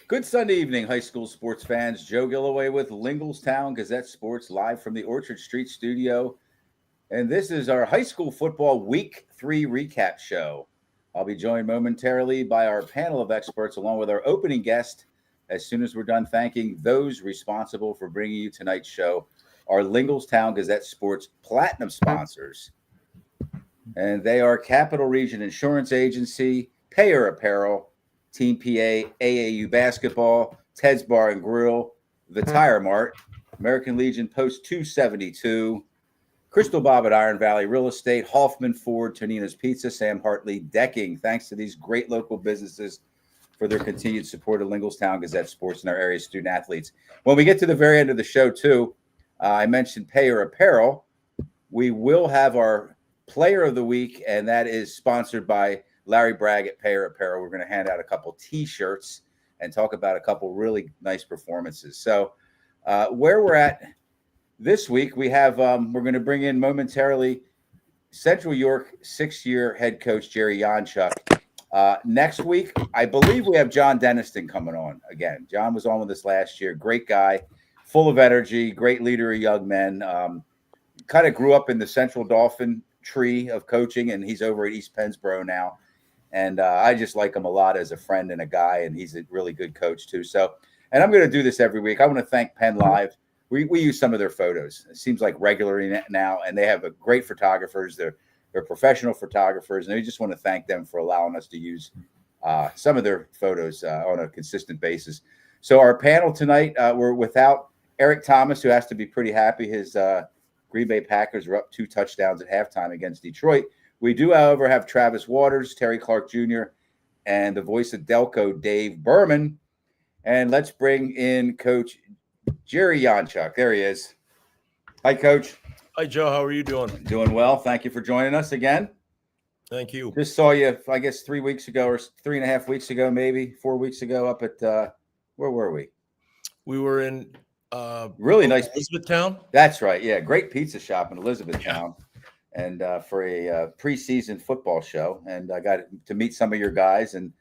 Good Sunday evening, high school sports fans. Joe Gillaway with Lingelstown Gazette Sports live from the Orchard Street studio. And this is our high school football week 3 recap show. I'll be joined momentarily by our panel of experts along with our opening guest as soon as we're done thanking those responsible for bringing you tonight's show, our Lingelstown Gazette Sports Platinum sponsors. And they are Capital Region Insurance Agency, Payer Apparel, Team PA, AAU Basketball, Ted's Bar and Grill, The Tire Mart, American Legion Post 272, Crystal Bob at Iron Valley Real Estate, Hoffman Ford, Tonina's Pizza, Sam Hartley Decking. Thanks to these great local businesses for their continued support of Lingelstown Gazette Sports and our area student athletes. When we get to the very end of the show, too, I mentioned Payer Apparel. We will have our Player of the Week, and that is sponsored by Larry Bragg at Payer Apparel. We're going to hand out a couple T-shirts and talk about a couple really nice performances. So where we're at this week, we have we're going to bring in momentarily Central York 6-year head coach Jerry Yanchuk. Next week, I believe we have John Denniston coming on again. John was on with us last year. Great guy, full of energy, great leader of young men. Kind of grew up in the Central Dolphin tree of coaching, and he's over at East Pennsboro now. And I just like him a lot as a friend and a guy, and he's a really good coach too. So, and I'm going to do this every week. I want to thank Penn Live. We use some of their photos. It seems like regularly now, and they have great photographers. They're professional photographers, and we just want to thank them for allowing us to use some of their photos on a consistent basis. So our panel tonight, we're without Eric Thomas, who has to be pretty happy. His Green Bay Packers were up 2 touchdowns at halftime against Detroit. We do, however, have Travis Waters, Terry Clark Jr., and the voice of Delco, Dave Berman. And let's bring in Coach Jerry Yanchuk. There he is. Hi, Coach. Hi, Joe. How are you doing? Doing well. Thank you for joining us again. Thank you. Just saw you, I guess, 3 weeks ago or 3.5 weeks ago, maybe 4 weeks ago up at, where were we? We were in really nice Elizabethtown. That's right. Yeah. Great pizza shop in Elizabethtown. Yeah. And for a preseason football show. And I got to meet some of your guys. And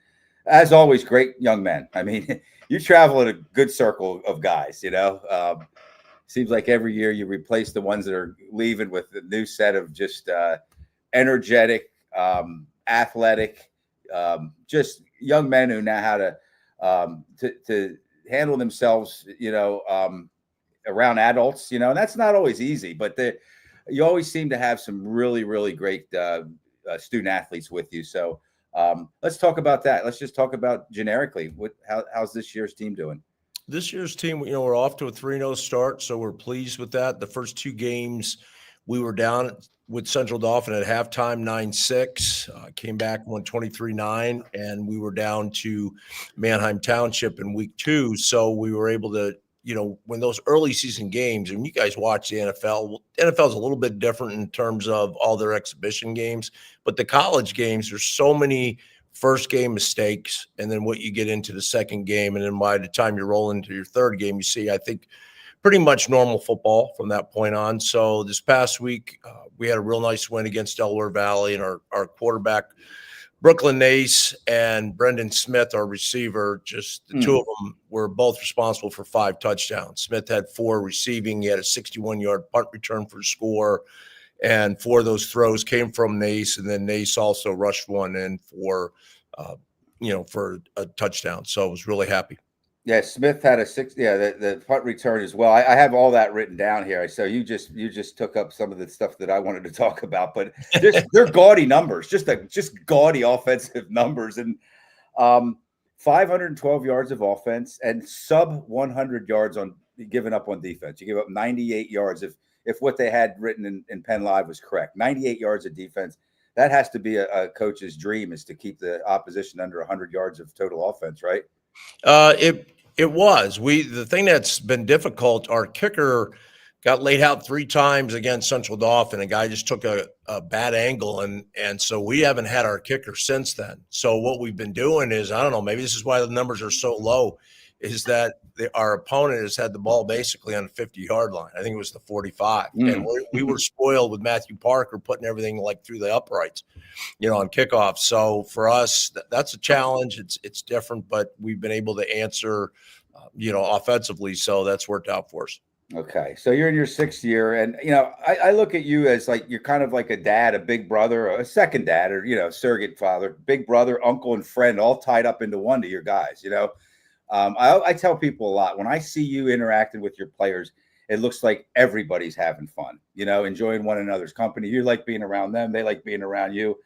as always, great young men. I mean, you travel in a good circle of guys, you know. Seems like every year you replace the ones that are leaving with a new set of just energetic, athletic, just young men who know how to handle themselves, you know, around adults, you know, and that's not always easy, but you always seem to have some really, really great student athletes with you. So let's talk about that. Let's just talk about generically how's this year's team doing? This year's team, you know, we're off to a 3-0 start, so we're pleased with that. The first 2 games, we were down with Central Dolphin at halftime, 9-6, came back, won 23-9, and we were down to Manheim Township in week 2. So we were able to, you know, when those early season games, and you guys watch the NFL is a little bit different in terms of all their exhibition games, but the college games, there's so many first game mistakes, and then what you get into the second game, and then by the time you roll into your third game, you see, I think, pretty much normal football from that point on. So this past week, we had a real nice win against Delaware Valley, and our quarterback, Brooklyn Nace, and Brendan Smith, our receiver, just the 2 of them were both responsible for 5 touchdowns. Smith had 4 receiving. He had a 61-yard punt return for a score, and 4 of those throws came from Nace, and then Nace also rushed one in for a touchdown. So I was really happy. Yeah, Smith had a 6. Yeah, the punt return as well. I have all that written down here. So you just took up some of the stuff that I wanted to talk about. But they're gaudy numbers, just gaudy offensive numbers, and 512 yards of offense and sub 100 yards on given up on defense. You give up 98 yards if what they had written in Penn Live was correct. 98 yards of defense. That has to be a coach's dream, is to keep the opposition under 100 yards of total offense, right? It was. The thing that's been difficult, our kicker got laid out 3 times against Central Dolphin. A guy just took a bad angle, and so we haven't had our kicker since then. So what we've been doing is, I don't know, maybe this is why the numbers are so low, is that our opponent has had the ball basically on the 50-yard line. I think it was the 45. And we were spoiled with Matthew Parker putting everything like through the uprights, on kickoff. So for us, that's a challenge. It's different, but we've been able to answer, offensively. So that's worked out for us. Okay. So you're in your 6th year, and, I look at you as like, you're kind of like a dad, a big brother, a second dad, or, surrogate father, big brother, uncle, and friend, all tied up into one to your guys, I tell people a lot, when I see you interacting with your players, it looks like everybody's having fun, enjoying one another's company. You like being around them. They like being around you.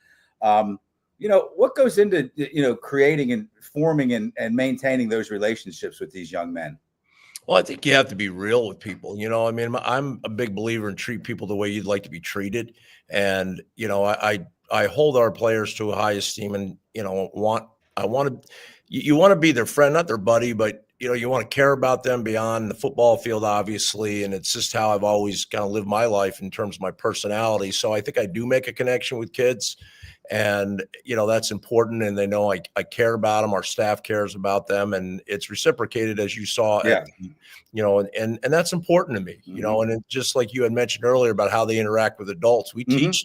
What goes into, creating and forming and maintaining those relationships with these young men? Well, I think you have to be real with people. I'm a big believer in treat people the way you'd like to be treated. And, I hold our players to a high esteem, and, I want to, you want to be their friend, not their buddy, but, you want to care about them beyond the football field, obviously. And it's just how I've always kind of lived my life in terms of my personality. So I think I do make a connection with kids, and, that's important. And they know I care about them. Our staff cares about them, and it's reciprocated, as you saw. Yeah. And that's important to me, and it, just like you had mentioned earlier about how they interact with adults, we teach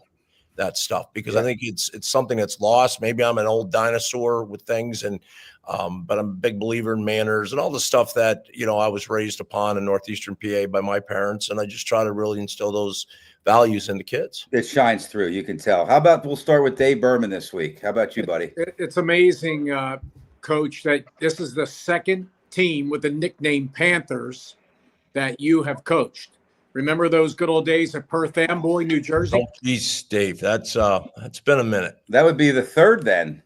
that stuff, because I think it's something that's lost. Maybe I'm an old dinosaur with things, and but I'm a big believer in manners and all the stuff that, I was raised upon in Northeastern PA by my parents. And I just try to really instill those values in the kids. It shines through. You can tell. How about, we'll start with Dave Berman this week. How about you, buddy? It's amazing, Coach, that this is the second team with the nickname Panthers that you have coached. Remember those good old days at Perth Amboy, New Jersey? Oh, geez, Dave, that's been a minute. That would be the 3rd then.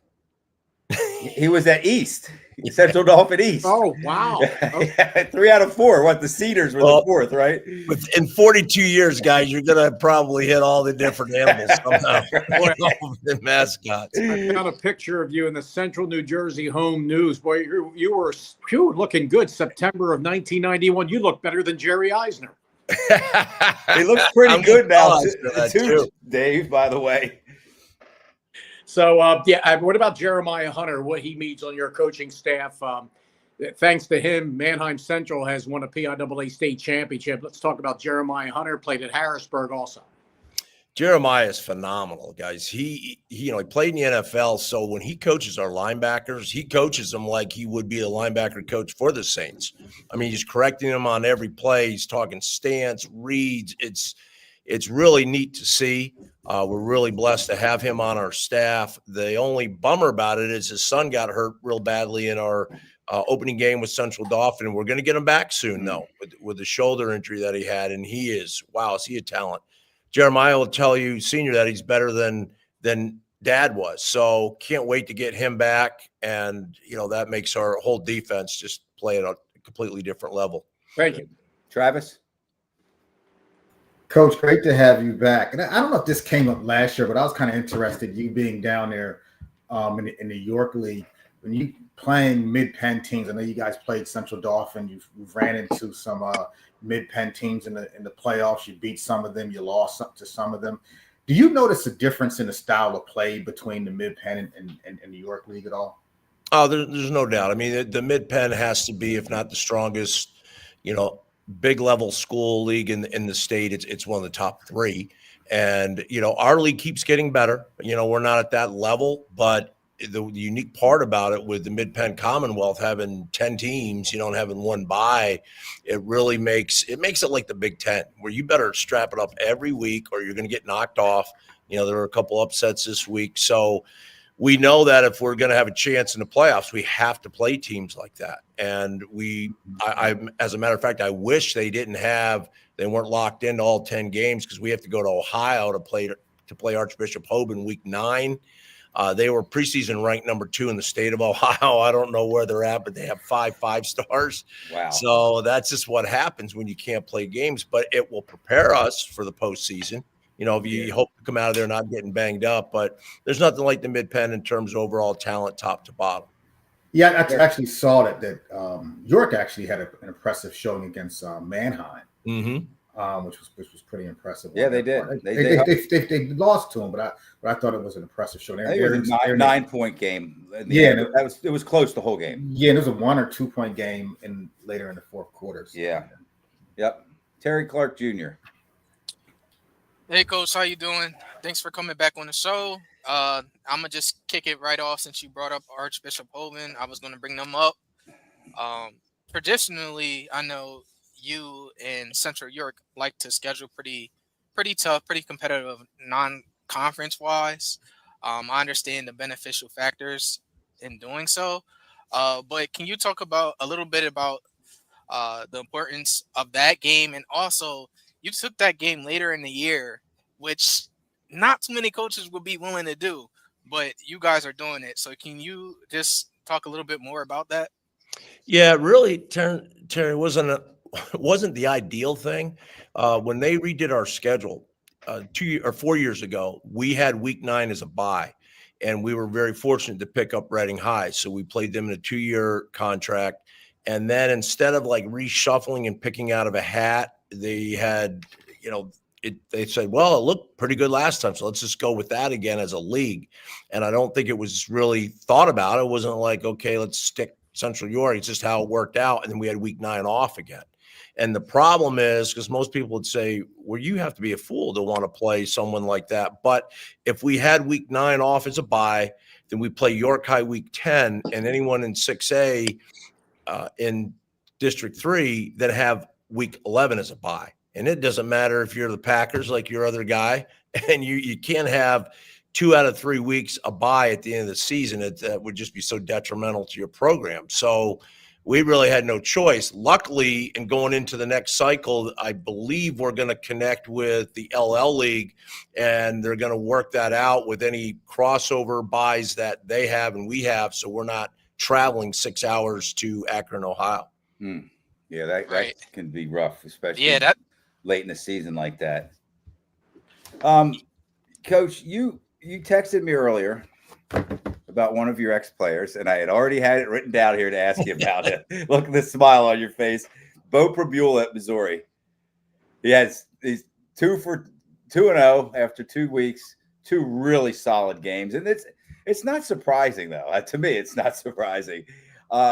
He was at East, Central Dolphin East. Oh, wow. Okay. 3 out of 4. What, the Cedars were the 4th, right? In 42 years, guys, you're going to probably hit all the different animals somehow. The mascots. I found a picture of you in the Central New Jersey Home News. Boy, you were looking good. September of 1991. You look better than Jerry Eisner. He looks pretty good now, too, Dave, by the way. So, what about Jeremiah Hunter, what he means on your coaching staff? Thanks to him, Manheim Central has won a PIAA state championship. Let's talk about Jeremiah Hunter, played at Harrisburg also. Jeremiah is phenomenal, guys. He played in the NFL, so when he coaches our linebackers, he coaches them like he would be a linebacker coach for the Saints. I mean, he's correcting them on every play. He's talking stance, reads. It's really neat to see. We're really blessed to have him on our staff. The only bummer about it is his son got hurt real badly in our opening game with Central Dauphin. We're going to get him back soon, though, with the shoulder injury that he had. And is he a talent? Jeremiah will tell you, senior, that he's better than Dad was. So can't wait to get him back. And, that makes our whole defense just play at a completely different level. Thank you. Travis? Coach, great to have you back. And I don't know if this came up last year, but I was kind of interested, you being down there in the York League, when you playing Mid-Penn teams. I know you guys played Central Dauphin. You've ran into some Mid-Penn teams in the playoffs. You beat some of them. You lost to some of them. Do you notice a difference in the style of play between the Mid-Penn and the York League at all? Oh, there's no doubt. I mean, the Mid-Penn has to be, if not the strongest, big level school league in the state. It's one of the top 3. And, our league keeps getting better. We're not at that level, but the unique part about it with the Mid-Penn Commonwealth having 10 teams, having one bye, it really makes it like the Big Ten, where you better strap it up every week or you're going to get knocked off. There were a couple upsets this week. So we know that if we're going to have a chance in the playoffs, we have to play teams like that. And I as a matter of fact, I wish they weren't locked into all 10 games, because we have to go to Ohio to play Archbishop Hope in week 9. They were preseason ranked number 2 in the state of Ohio. I don't know where they're at, but they have 5 stars. Wow. So that's just what happens when you can't play games, but it will prepare us for the postseason. If you hope to come out of there not getting banged up, but there's nothing like the Mid-Penn in terms of overall talent, top to bottom. Yeah, I actually saw that York actually had an impressive showing against Manheim. Mm-hmm. which was pretty impressive. Yeah, they did. They lost to him, but I thought it was an impressive show. I think it was a 9-point game. Yeah, it was close the whole game. Yeah, it was a 1 or 2 point game later in the fourth quarter. So. Yeah. Yep. Terry Clark Jr. Hey, Coach, how you doing? Thanks for coming back on the show. I'm going to just kick it right off since you brought up Archbishop Hoban. I was going to bring them up. Traditionally, I know you and Central York like to schedule pretty tough, pretty competitive non-conference wise. I understand the beneficial factors in doing so. But can you talk a little bit about the importance of that game? And also, you took that game later in the year, which not too many coaches would be willing to do, but you guys are doing it. So can you just talk a little bit more about that? Yeah, really, Terry, wasn't the ideal thing. When they redid our schedule 2 or 4 years ago, we had week 9 as a bye, and we were very fortunate to pick up Reading High. So we played them in a 2-year contract. And then instead of like reshuffling and picking out of a hat, they had, they said, well, it looked pretty good last time, so let's just go with that again as a league. And I don't think it was really thought about. It wasn't like, okay, let's stick Central York. It's just how it worked out. And then we had week 9 off again. And the problem is, because most people would say, well, you have to be a fool to want to play someone like that. But if we had week 9 off as a bye, then we play York High week 10, and anyone in 6A in District 3 that have week 11 as a bye. And it doesn't matter if you're the Packers like your other guy, and you can't have 2 out of 3 weeks a bye at the end of the season. That would just be so detrimental to your program. So we really had no choice. Luckily, in going into the next cycle, I believe we're going to connect with the LL League, and they're going to work that out with any crossover buys that they have and we have, so we're not traveling 6 hours to Akron, Ohio. Yeah, that can be rough, especially late in the season like that. Coach, you texted me earlier about one of your ex-players, and I had already had it written down here to ask you about it. Look at the smile on your face. Bo Prabula at Missouri. He's 2-0 after 2 weeks, 2 really solid games. And it's not surprising, though. To me, it's not surprising.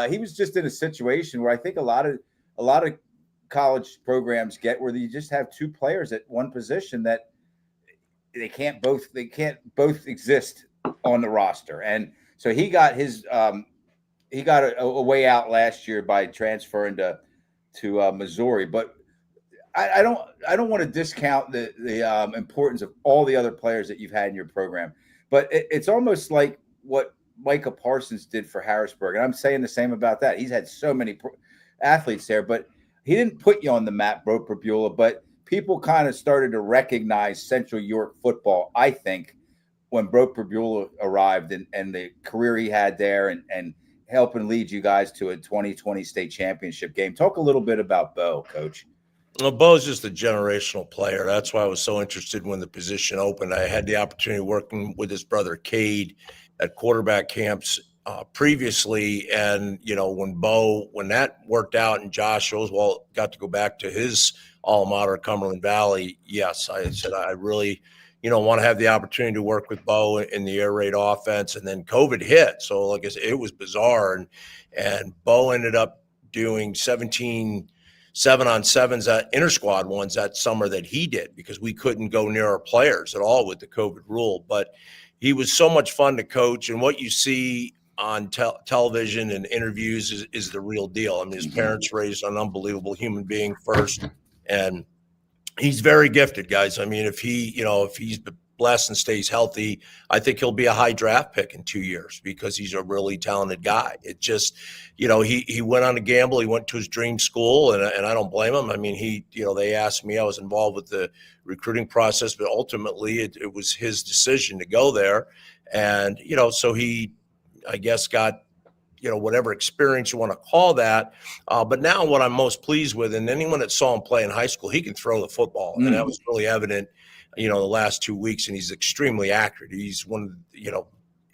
He was just in a situation where I think a lot of college programs get where you just have 2 players at one position that they can't both exist on the roster. And so he got a way out last year by transferring to Missouri. But I don't want to discount the importance of all the other players that you've had in your program. But it's almost like what Micah Parsons did for Harrisburg. And I'm saying the same about that. He's had so many athletes there, but he didn't put you on the map, Bo Prabula, but people kind of started to recognize Central York football, I think, when Bo Prabula arrived and the career he had there and helping lead you guys to a 2020 state championship game. Talk a little bit about Bo, Coach. Well, Bo's just a generational player. That's why I was so interested when the position opened. I had the opportunity working with his brother Cade at quarterback camps previously. And, when that worked out and Josh Oswald got to go back to his alma mater, Cumberland Valley, yes, I said, I really, want to have the opportunity to work with Bo in the air raid offense. And then COVID hit. So like I said, it was bizarre. And Bo ended up doing 17 7-on-7s inter-squad ones that summer that he did because we couldn't go near our players at all with the COVID rule. But he was so much fun to coach, and what you see on television and interviews is the real deal. I mean, his parents raised an unbelievable human being first, and he's very gifted, guys. I mean, if he's blessed and stays healthy, I think he'll be a high draft pick in 2 years because he's a really talented guy. It just, he went on a gamble. He went to his dream school, and I don't blame him. I mean, they asked me, I was involved with the recruiting process, but ultimately it was his decision to go there. And, so he, I guess, got, whatever experience you want to call that. But now what I'm most pleased with, and anyone that saw him play in high school, he can throw the football. And that was really evident, the last 2 weeks, and he's extremely accurate. He's one of,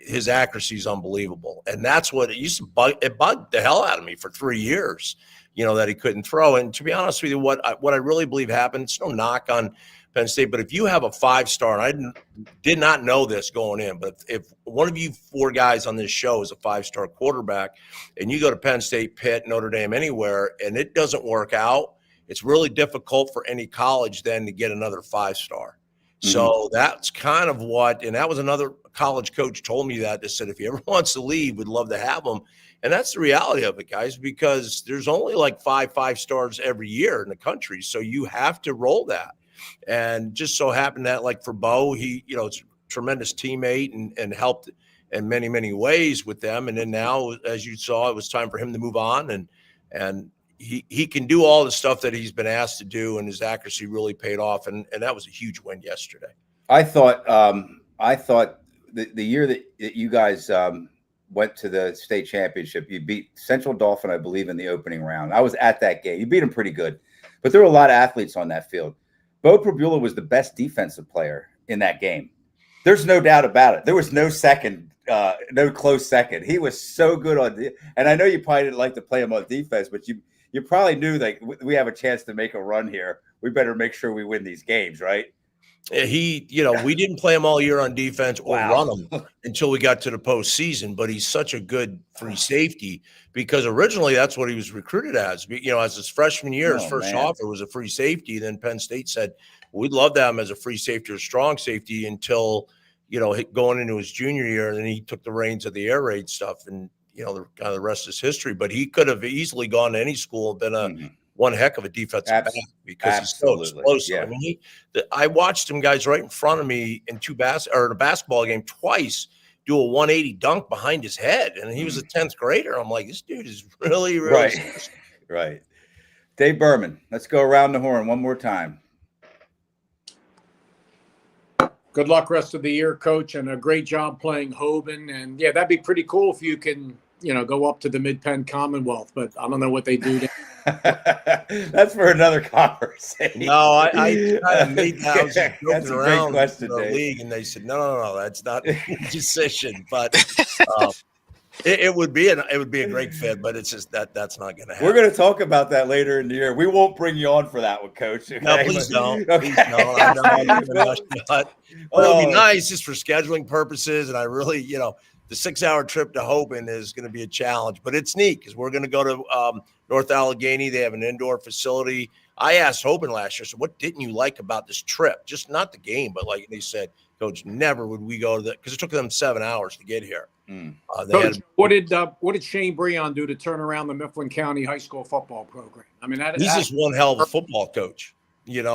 his accuracy is unbelievable. And that's what it used to bug. It bugged the hell out of me for 3 years, that he couldn't throw. And to be honest with you, what I really believe happened, it's no knock on Penn State, but if you have a 5-star, and I did not know this going in, but if one of you 4 guys on this show is a 5-star quarterback and you go to Penn State, Pitt, Notre Dame, anywhere, and it doesn't work out, it's really difficult for any college then to get another 5-star. So that's kind of and that was another college coach told me that said, if he ever wants to leave, we'd love to have him. And that's the reality of it, guys, because there's only like 5 stars every year in the country. So you have to roll that. And just so happened that, like, for Bo, he, it's a tremendous teammate and helped in many, many ways with them. And then now, as you saw, it was time for him to move on. And he can do all the stuff that he's been asked to do, and his accuracy really paid off. And that was a huge win yesterday. I thought the year that you guys went to the state championship, you beat Central Dauphin, I believe, in the opening round. I was at that game. You beat them pretty good, but there were a lot of athletes on that field. Bo Prabula was the best defensive player in that game. There's no doubt about it. There was no close second. He was so good and I know you probably didn't like to play him on defense, but you probably knew that we have a chance to make a run here. We better make sure we win these games, right? We didn't play him all year on defense or run him until we got to the postseason, but he's such a good free safety because originally that's what he was recruited as. As his freshman year, his first offer was a free safety. Then Penn State said, we'd love to have him as a free safety or strong safety until, going into his junior year. And then he took the reins of the air raid stuff and, the rest is history. But he could have easily gone to any school and been one heck of a defensive back because he's so explosive. Yeah. I mean, I watched him guys right in front of me in a basketball game twice do a 180 dunk behind his head, and he was a 10th grader. I'm like, this dude is really, really right. Dave Berman, let's go around the horn one more time. Good luck rest of the year, Coach, and a great job playing Hoban. And yeah, that'd be pretty cool if you can, go up to the Mid-Penn Commonwealth, but I don't know what they do. That's for another conversation. No, I kind of made that. I was just joking That's a great around question, the Dave. league, and they said, no, that's not a decision. But it would be a great fit, but it's just that's not going to happen. We're going to talk about that later in the year. We won't bring you on for that one, Coach. Okay? No, please don't. Okay. Please don't. I know but it would be nice just for scheduling purposes, and I really, the 6-hour trip to Hoban is going to be a challenge, but it's neat because we're going to go to North Allegheny. They have an indoor facility. I asked Hoban last year, so what didn't you like about this trip? Just not the game, but like they said, Coach, never would we go to because it took them 7 hours to get here. Coach, what did Shane Breon do to turn around the Mifflin County high school football program? I mean, he's just one hell of a football coach, and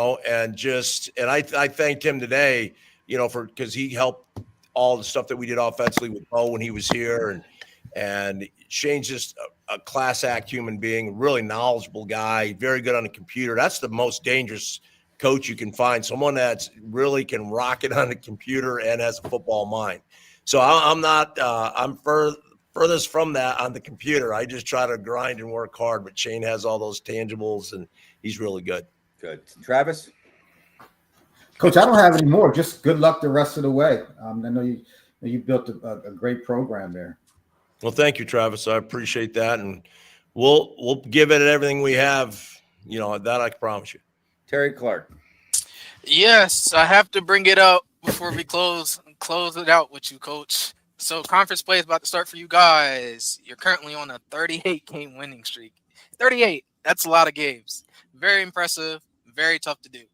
I thanked him today, because he helped all the stuff that we did offensively with Bo when he was here, and Shane's just a class act human being, really knowledgeable guy, very good on the computer. That's the most dangerous coach you can find, someone that's really can rock it on the computer and has a football mind. So I'm not I'm furthest from that on the computer. I just try to grind and work hard, but Shane has all those tangibles and he's really good. Good. Travis? Coach, I don't have any more. Just good luck the rest of the way. I know you built a great program there. Well, thank you, Travis. I appreciate that, and we'll give it everything we have. That I can promise you. Terry Clark. Yes, I have to bring it up before we close it out with you, Coach. So conference play is about to start for you guys. You're currently on a 38-game winning streak. 38. That's a lot of games. Very impressive. Very tough to do.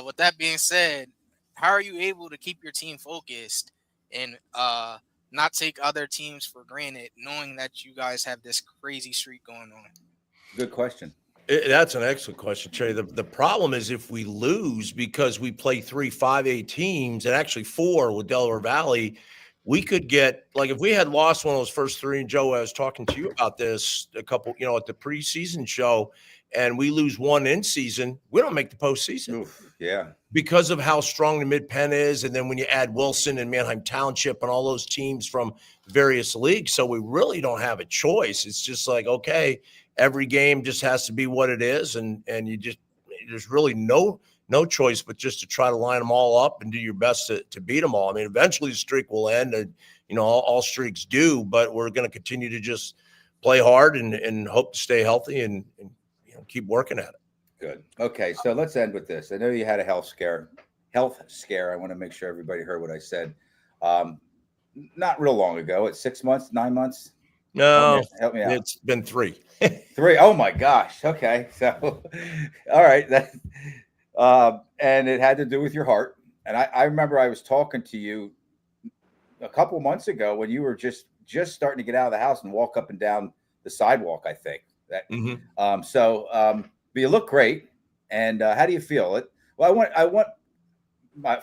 With that being said, how are you able to keep your team focused and not take other teams for granted, knowing that you guys have this crazy streak going on? Good question. That's an excellent question, Trey. The problem is if we lose because we play 3 5A teams and actually 4 with Delaware Valley, we could get like if we had lost one of those first 3, and Joe, I was talking to you about this a couple, at the preseason show, and we lose one in season, we don't make the postseason. Oof, yeah. Because of how strong the Mid-Penn is, and then when you add Wilson and Manheim Township and all those teams from various leagues, so we really don't have a choice. It's just like, okay, every game just has to be what it is, and you just there's really no choice but just to try to line them all up and do your best to beat them all. I mean, eventually the streak will end, and all streaks do, but we're going to continue to just play hard and hope to stay healthy and keep working at it. Good. Okay, so let's end with this. I know you had a health scare. I want to make sure everybody heard what I said. Not real long ago. It's 6 months, 9 months. No, help me out. It's been 3. 3. Oh my gosh. Okay. So, all right. And it had to do with your heart. And I remember I was talking to you a couple months ago when you were just starting to get out of the house and walk up and down the sidewalk, I think. But you look great. And how do you feel? Well, I want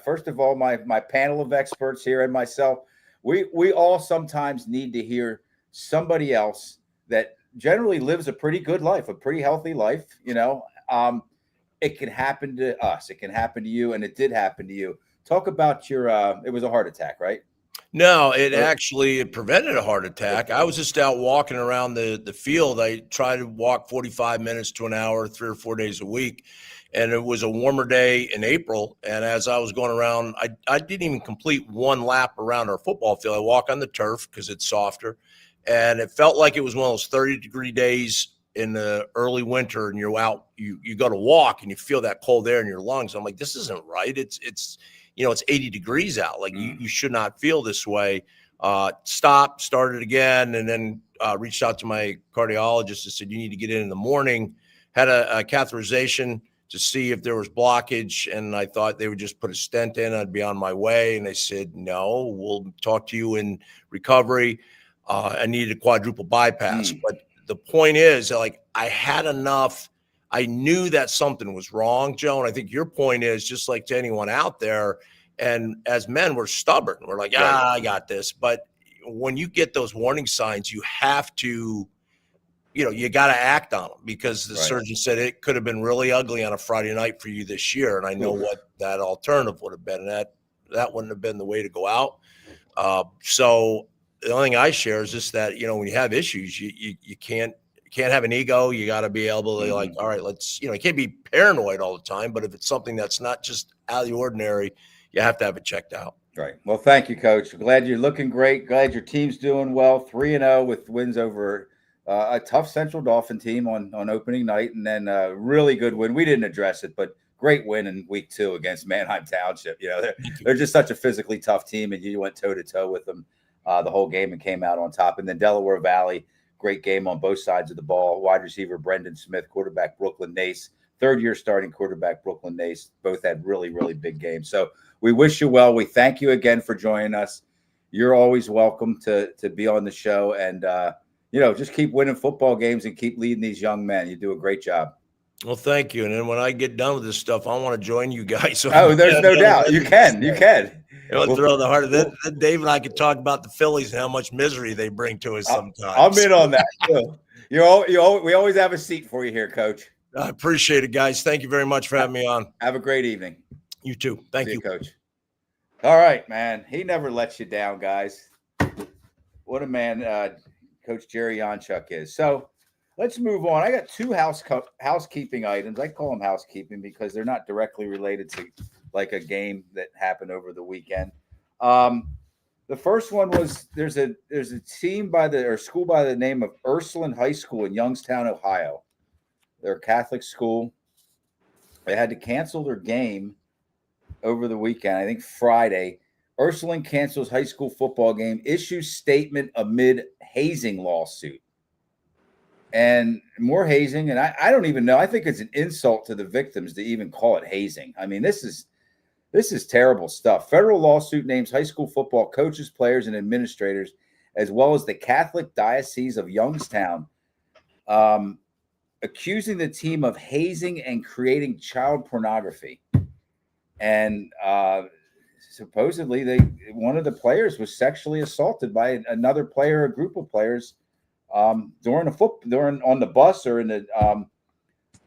first of all, my panel of experts here and myself, we all sometimes need to hear somebody else that generally lives a pretty good life, a pretty healthy life. It can happen to us. It can happen to you. And it did happen to you. Talk about your, it was a heart attack, right? No, it prevented a heart attack. I was just out walking around the field. I try to walk 45 minutes to an hour, 3 or 4 days a week. And it was a warmer day in April. And as I was going around, I didn't even complete one lap around our football field. I walk on the turf because it's softer. And it felt like it was one of those 30-degree days in the early winter, and you're out, you go to walk and you feel that cold air in your lungs. I'm like, this isn't right. It's 80 degrees out. Like you should not feel this way. Stopped, started again, and then reached out to my cardiologist and said, you need to get in the morning. Had a catheterization to see if there was blockage, and I thought they would just put a stent in. I'd be on my way, and they said, no, we'll talk to you in recovery. I needed a quadruple bypass. But the point is, like, I had enough. I knew that something was wrong, Joe. And I think your point is, just like to anyone out there, and as men, we're stubborn. We're like, I got this. But when you get those warning signs, you have to, you got to act on them, because the surgeon said it could have been really ugly on a Friday night for you this year. And I know what that alternative would have been. And that wouldn't have been the way to go out. So the only thing I share is just that, when you have issues, you can't have an ego. You got to be able to all right, let's, you can't be paranoid all the time, but if it's something that's not just out of the ordinary, you have to have it checked out. Right. Well, thank you, Coach. Glad you're looking great. Glad your team's doing well. 3-0 with wins over a tough Central Dauphin team on opening night, and then a really good win. We didn't address it, but great win in week 2 against Manheim Township. They're just such a physically tough team, and you went toe-to-toe with them the whole game and came out on top. And then Delaware Valley, great game on both sides of the ball. Wide receiver Brendan Smith, quarterback Brooklyn Nace, third-year starting quarterback Brooklyn Nace, both had really, really big games. So we wish you well. We thank you again for joining us. You're always welcome to be on the show, and just keep winning football games and keep leading these young men. You do a great job. Well, thank you. And then when I get done with this stuff, I want to join you guys. So there's no doubt. You can. We'll throw the heart of that. Dave and I could talk about the Phillies and how much misery they bring to us sometimes. I'm in on that too. We always have a seat for you here, Coach. I appreciate it, guys. Thank you very much for having me on. Have a great evening. You too. Thank you, Coach. All right, man. He never lets you down, guys. What a man Coach Jerry Yanchuk is. So let's move on. I got 2 housekeeping items. I call them housekeeping because they're not directly related to like a game that happened over the weekend. The first one was there's a team school by the name of Ursuline High School in Youngstown, Ohio. They're a Catholic school. They had to cancel their game over the weekend. I think Friday. Ursuline cancels high school football game, issues statement amid hazing lawsuit. And more hazing. And I don't even know. I think it's an insult to the victims to even call it hazing. I mean, this is terrible stuff. Federal lawsuit names high school football coaches, players, and administrators, as well as the Catholic Diocese of Youngstown, accusing the team of hazing and creating child pornography. And supposedly one of the players was sexually assaulted by another player, a group of players, during on the bus or in the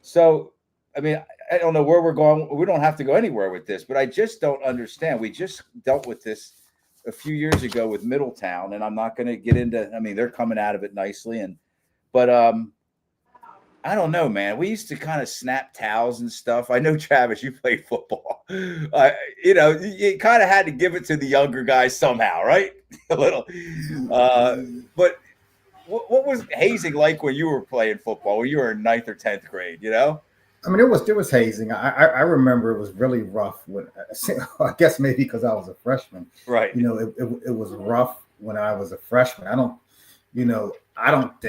so I mean, I don't know where we're going. We don't have to go anywhere with this, but I just don't understand. We just dealt with this a few years ago with Middletown, and I'm not going to get into, I mean, they're coming out of it nicely. But I don't know, man. We used to kind of snap towels and stuff. I know, Travis, you played football. You kind of had to give it to the younger guys somehow, right? a little. But what was hazing like when you were playing football, when you were in 9th or 10th grade, you know? I mean, there was hazing. I remember it was really rough when I guess maybe because I was a freshman. Right. You know, it was rough when I was a freshman. I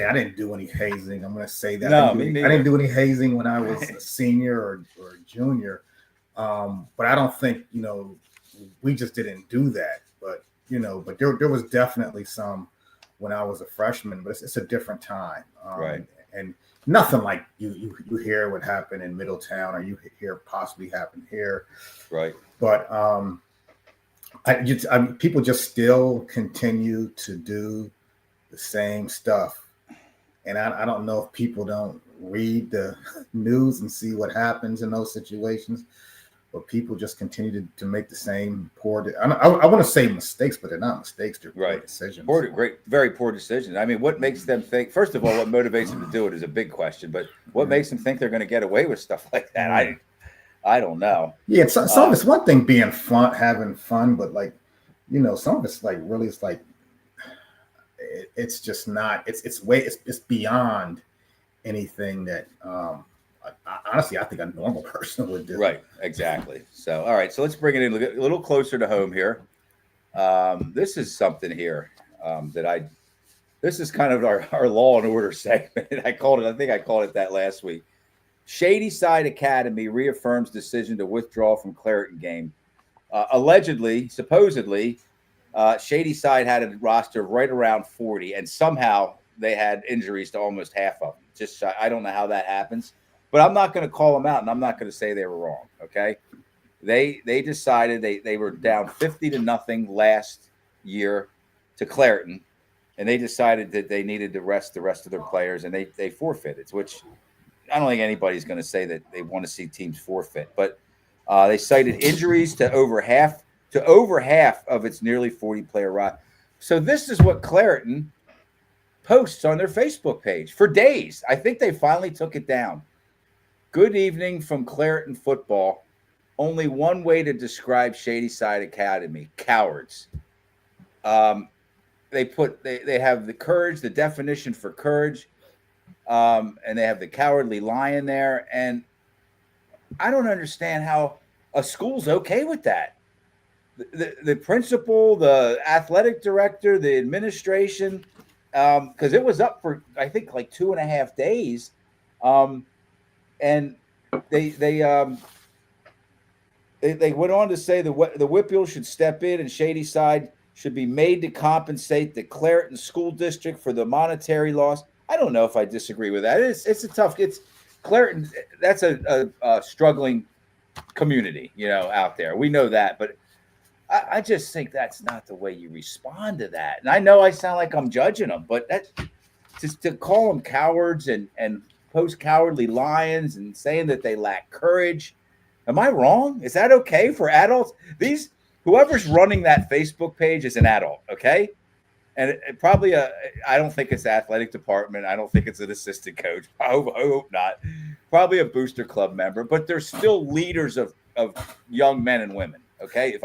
didn't do any hazing. I'm going to say that. No, I didn't do any hazing when I was a senior or junior. But I don't think, we just didn't do that. But there was definitely some when I was a freshman, but it's a different time. Right. And nothing like you hear what happened in Middletown, or you hear possibly happen here. Right. But people just still continue to do the same stuff. And I don't know if people don't read the news and see what happens in those situations, but people just continue to make the same poor. I want to say mistakes, but they're not mistakes. They're poor decisions. Very poor decisions. I mean, what makes them think? First of all, what motivates them to do it is a big question. But what makes them think they're going to get away with stuff like that? I don't know. Yeah, some of it's one thing being fun, having fun, but some of it's really it's like it's just not. It's beyond anything that. Honestly, I think a normal person would do. Right, exactly. So, all right, so let's bring it in a little closer to home here. This is something here this is kind of our Law and Order segment. I think I called it that last week. Shady Side Academy reaffirms decision to withdraw from Clareton game. Supposedly, Shady Side had a roster right around 40, and somehow they had injuries to almost half of them. I don't know how that happens. But I'm not going to call them out, and I'm not going to say they were wrong, okay? They decided they were down 50-0 last year to Clareton, and they decided that they needed to rest the rest of their players, and they forfeited, which I don't think anybody's going to say that they want to see teams forfeit. But they cited injuries to over half of its nearly 40-player roster. So this is what Clareton posts on their Facebook page for days. I think they finally took it down. Good evening from Clareton football. Only one way to describe Shady Side Academy: cowards. They have the courage, the definition for courage, and they have the cowardly lion there. And I don't understand how a school's okay with that. The principal, the athletic director, the administration, because it was up for I think like 2.5 days. And they went on to say the Whippeal should step in, and Shady Side should be made to compensate the Clareton School District for the monetary loss. I don't know if I disagree with that. It's Clareton. That's a struggling community, out there. We know that, but I just think that's not the way you respond to that. And I know I sound like I'm judging them, but that just to call them cowards and post cowardly lions and saying that they lack courage. Am I wrong? Is that okay for adults? Whoever's running that Facebook page is an adult, okay? And it probably I don't think it's the athletic department. I don't think it's an assistant coach. I hope not. Probably a booster club member, but they're still leaders of young men and women, okay?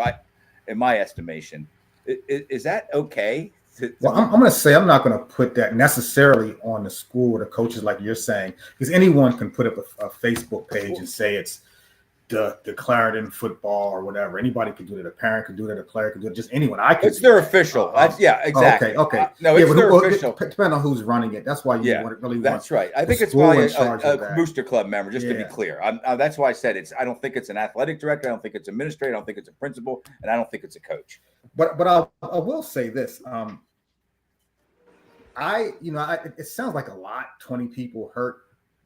In my estimation, is that okay? Well, I'm going to say I'm not going to put that necessarily on the school or the coaches like you're saying, because anyone can put up a Facebook page and say it's the Clareton football or whatever. Anybody could do it. A parent could do it. A player could do it. Just anyone. It's their official. Yeah, exactly. Okay. No, it's their official. Depending on who's running it. That's why you really want. That's right. I think it's probably a booster club member, just to be clear. That's why I said I don't think it's an athletic director. I don't think it's an administrator. I don't think it's a principal, and I don't think it's a coach. But I will say this. It sounds like a lot, 20 people hurt,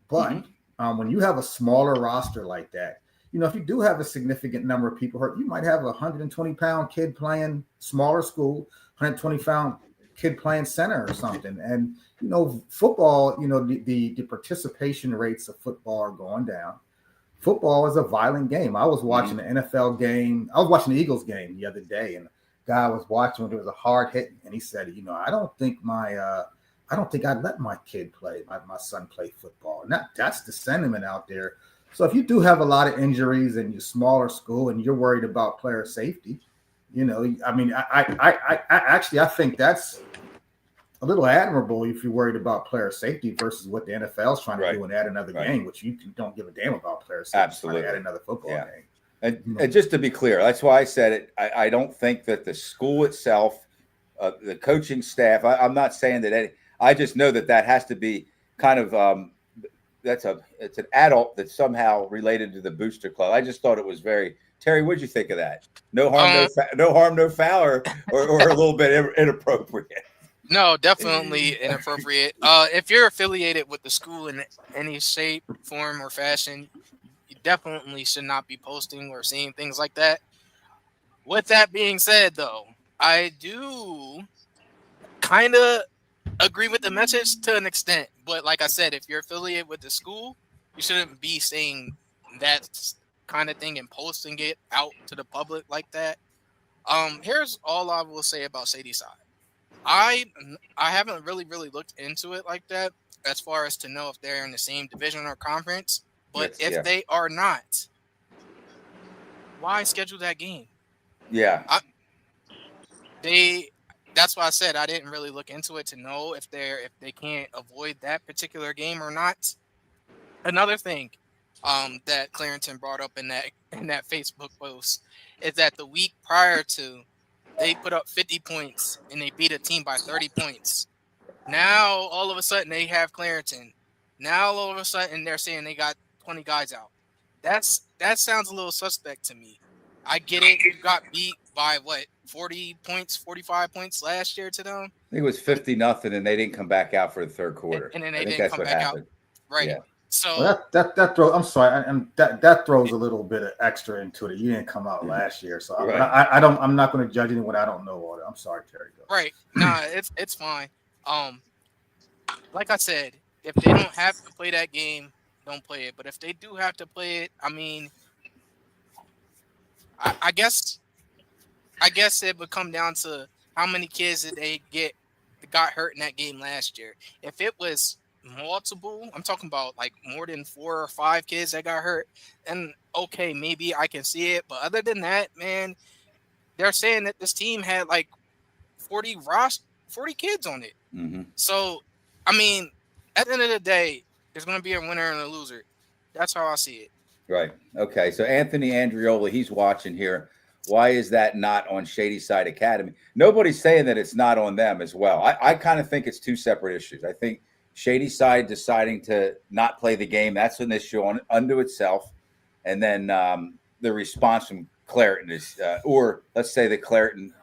but when you have a smaller roster like that, if you do have a significant number of people hurt, you might have a 120-pound kid playing smaller school, 120-pound kid playing center or something. And, football, the participation rates of football are going down. Football is a violent game. I was watching the NFL game. I was watching the Eagles game the other day, and guy was watching when there was a hard hit, and he said, I don't think I'd let my kid play, my son play football. And that's the sentiment out there. So if you do have a lot of injuries and you're smaller school and you're worried about player safety, You know, I mean, I think that's a little admirable if you're worried about player safety versus what the NFL is trying to do and add another game, which you don't give a damn about player safety. Absolutely. Trying to add another football game. And just to be clear, that's why I said it. I don't think that the school itself, the coaching staff, I'm not saying that I just know that has to be kind of it's an adult that's somehow related to the booster club. I just thought it was very Terry. What'd you think of that? No harm, no harm, no foul, or a little bit inappropriate. No, definitely inappropriate. If you're affiliated with the school in any shape, form, or fashion, you definitely should not be posting or saying things like that. With that being said, though, I do kind of agree with the message to an extent. But like I said, if you're affiliated with the school, you shouldn't be saying that kind of thing and posting it out to the public like that. Here's all I will say about Shadyside. I haven't really looked into it like that as far as to know if they're in the same division or conference. But if they are not, why schedule that game? Yeah. That's why I said I didn't really look into it to know if they can't avoid that particular game or not. Another thing that Clarington brought up in that Facebook post is that the week prior to, they put up 50 points and they beat a team by 30 points. Now all of a sudden they have Clarington. Now all of a sudden they're saying they got 20 guys out. That sounds a little suspect to me. I get it. You got beat by 40 points, 45 points last year to them. I think it was 50-0, and they didn't come back out for the third quarter. And then they didn't come back out. Right. Yeah. So that throws. I'm sorry, and that throws a little bit of extra into it. You didn't come out last year, so I'm not going to judge anyone I don't know. I'm sorry, Terry. Right. Nah, it's fine. Like I said, if they don't have to play that game, don't play it. But if they do have to play it, I mean, I guess it would come down to how many kids did they got hurt in that game last year. If it was multiple, I'm talking about like more than 4 or 5 kids that got hurt, and okay, maybe I can see it. But other than that, man, they're saying that this team had like 40 kids on it. Mm-hmm. So, I mean, at the end of the day, there's going to be a winner and a loser. That's how I see it. Right. Okay. So Anthony Andriola, he's watching here. Why is that not on Shadyside Academy? Nobody's saying that it's not on them as well. I kind of think it's two separate issues. I think Shadyside deciding to not play the game, that's an issue unto itself. And then the response from Clairton is, or let's say the Clairton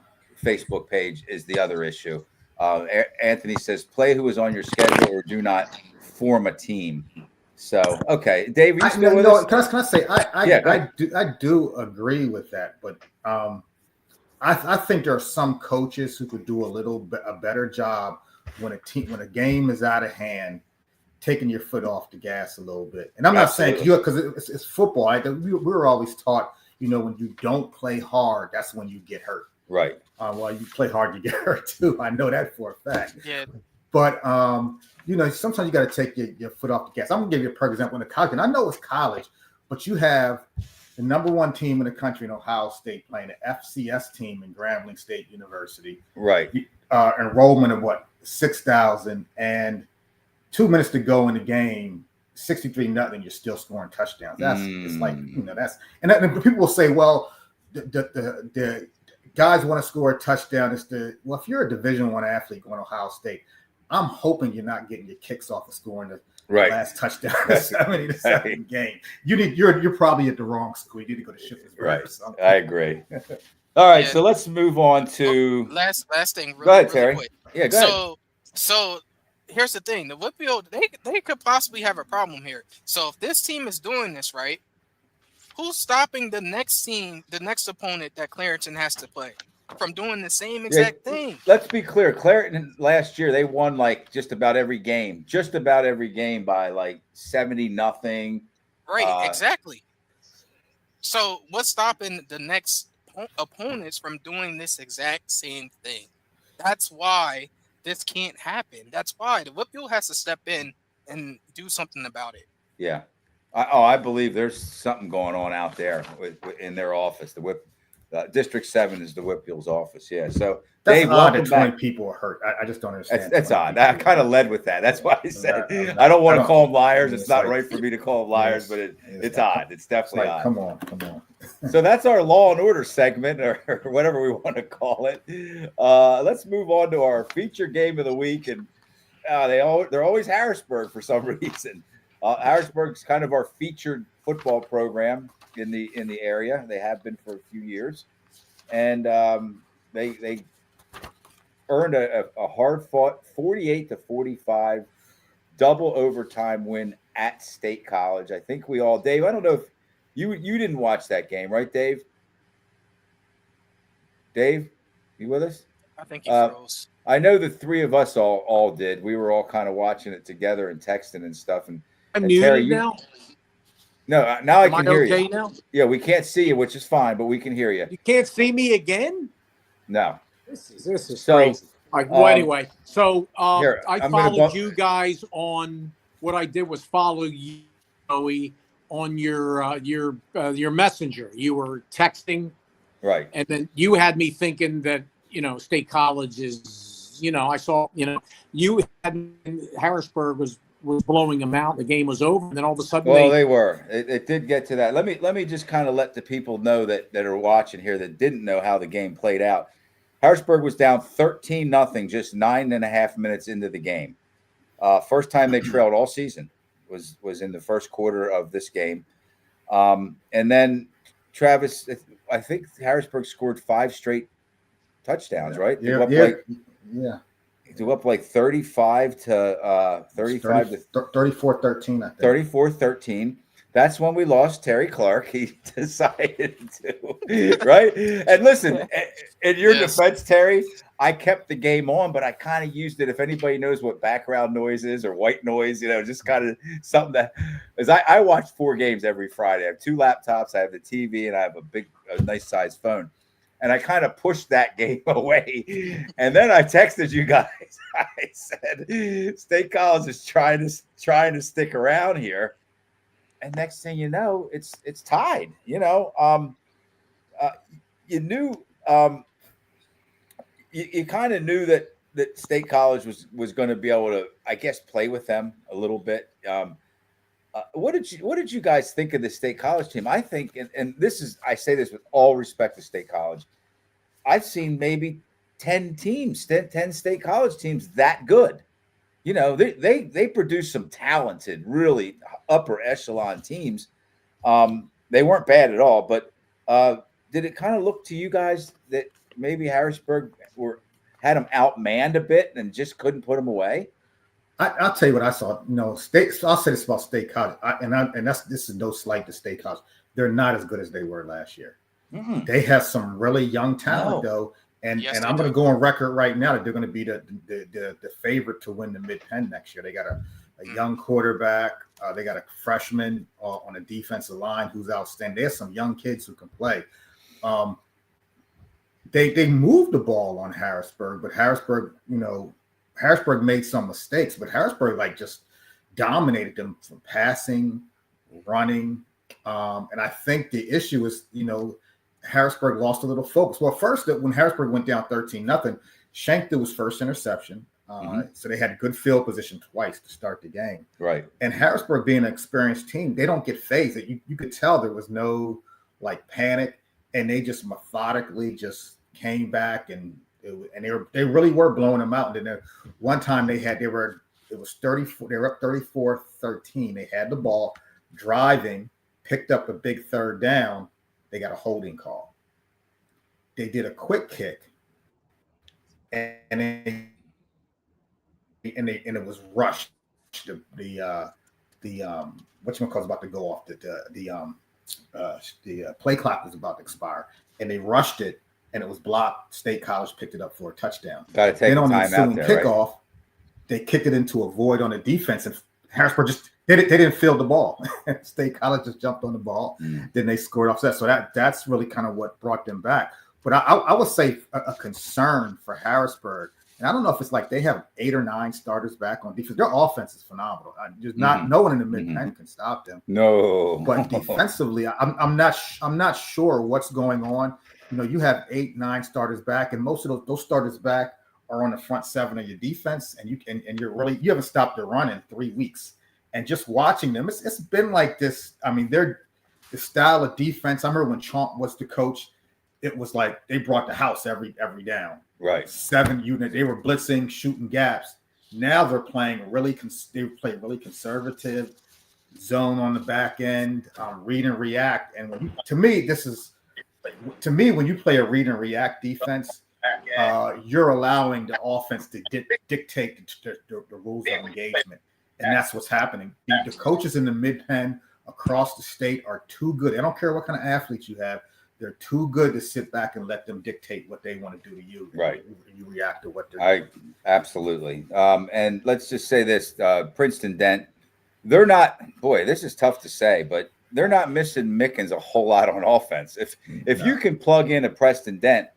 Facebook page is the other issue. Anthony says, play who is on your schedule or do not form a team. So, okay. Dave, are you still with us? Can I say, I do agree with that, but I think there are some coaches who could do a better job when a game is out of hand, taking your foot off the gas a little bit. And I'm not saying because it's football. We were always taught, when you don't play hard, that's when you get hurt. Right. Well, you play hard, you get hurt too. I know that for a fact. Yeah. But sometimes you got to take your foot off the gas. I'm gonna give you a perfect example in the college, and I know it's college, but you have the number 1 team in the country in Ohio State playing the FCS team in Grambling State University. Right. Enrollment of 6,000, and 2 minutes to go in the game, 63-0. You're still scoring touchdowns. It's like that's and people will say, well, the guys want to score a touchdown. If you're a Division I athlete going to Ohio State, I'm hoping you're not getting your kicks off of scoring the last touchdown in the second game. You're probably at the wrong school. You need to go to Shippensburg or something. I agree. All right, so let's move on to last thing. Go ahead, Terry. Quick. Yeah, go ahead. So here's the thing: the Whitfield, they could possibly have a problem here. So if this team is doing this right, who's stopping the next team, the next opponent that Clarington has to play from doing the same exact thing? Let's be clear. Clarington last year, they won just about every game by 70-0. Right, exactly. So what's stopping the next opponents from doing this exact same thing? That's why this can't happen. That's why the Whitfield has to step in and do something about it. Yeah. I believe there's something going on out there in their office. District 7 is the Whitfield's office. Yeah. So That's Dave, odd welcome that 20 back. people are hurt. I just don't understand. That's 20 odd. people I kind of led with that. That's why I said I'm I don't want I to call them liars. I mean, It's not like, right for me to call them liars, but it's odd. It's definitely odd. Come on. So that's our Law and Order segment, or whatever we want to call it. Let's move on to our feature game of the week, and they're always Harrisburg for some reason. Harrisburg's kind of our featured football program in the area. They have been for a few years, and they earned a hard-fought 48-45 double overtime win at State College. I think we all, Dave, I don't know if you didn't watch that game, right, Dave? Dave, you with us? I think he froze. I know the three of us all did. We were all kind of watching it together and texting and stuff. And I'm and Terry, muted now. No, now I can hear okay you. Now? Yeah, we can't see you, which is fine, but we can hear you. You can't see me again? No. This is So, crazy. All right, well, anyway, so here, I followed you guys on what I did was follow you, Joey, on your messenger. You were texting, right, and then you had me thinking that State College is, I saw, you had Harrisburg was blowing them out. The game was over, and then all of a sudden, they were. It did get to that. Let me just kind of let the people know that are watching here that didn't know how the game played out. Harrisburg was down 13-0 just 9.5 minutes into the game. First time they trailed all season was in the first quarter of this game. And then Travis, I think Harrisburg scored 5 straight touchdowns, right? Yeah. They were up like 35 to 34-13, I think. 34-13. That's when we lost Terry Clark. He decided to, right? And listen, in your defense, Terry, I kept the game on, but I kind of used it. If anybody knows what background noise is or white noise, just kind of something that is. I watch 4 games every Friday. I have 2 laptops. I have the TV, and I have a nice sized phone. And I kind of pushed that game away. And then I texted you guys. I said, State College is trying to stick around here. And next thing you know, it's tied. You knew you kind of knew that State College was going to be able to, I guess, play with them a little bit. What did you guys think of the State College team? I think, and I say this with all respect to State College, I've seen maybe 10 State College teams that good. They produce some talented, really upper echelon teams. They weren't bad at all, but did it kind of look to you guys that maybe Harrisburg had them outmanned a bit and just couldn't put them away? I'll tell you what I saw. I'll say this about State College, this is no slight to State College. They're not as good as they were last year. Mm-hmm. They have some really young talent though. And I'm going to go on record right now that they're going to be the favorite to win the Mid-Penn next year. They got a young quarterback. They got a freshman on a defensive line who's outstanding. They have some young kids who can play. They moved the ball on Harrisburg, but Harrisburg made some mistakes. But Harrisburg just dominated them from passing, running, and I think the issue is Harrisburg lost a little focus. Well, first, when Harrisburg went down 13-0, Schenk threw his first interception. So they had good field position twice to start the game. Right. And Harrisburg being an experienced team, they don't get phased. You could tell there was no panic, and they just methodically just came back and they really were blowing them out. And then one time it was 34. They were up 34-13. They had the ball, driving, picked up a big third down. They got a holding call. They did a quick kick, and it was rushed. The whatchamacallit's about to go off. The play clock was about to expire, and they rushed it, and it was blocked. State College picked it up for a touchdown. Got to take then on the time ensuing out there, kickoff, they kicked it into a void on the defense, and Harrisburg they didn't field the ball. State College just jumped on the ball. Then they scored offset. So that's really kind of what brought them back. But I would say a concern for Harrisburg, and I don't know if it's they have 8 or 9 starters back on defense. Their offense is phenomenal. No one in the Mid-Penn can stop them. No. But defensively, I'm not sure what's going on. you have 8, 9 starters back, and most of those starters back are on the front 7 of your defense, and you haven't stopped the run in 3 weeks. And just watching them, it's been like this. I mean, the style of defense. I remember when Chomp was the coach, it was like they brought the house every down. Right. 7 units. They were blitzing, shooting gaps. Now they're playing really conservative zone on the back end, read and react. And when you play a read and react defense, you're allowing the offense to dictate the rules of engagement. And that's what's happening. The coaches in the Mid-Penn across the state are too good. I don't care what kind of athletes you have. They're too good to sit back and let them dictate what they want to do to you. Right. You react to what they're doing. Absolutely. And let's just say this, Princeton Dent, they're not, boy, this is tough to say, but they're not missing Mickens a whole lot on offense. If you can plug in a Preston Dent,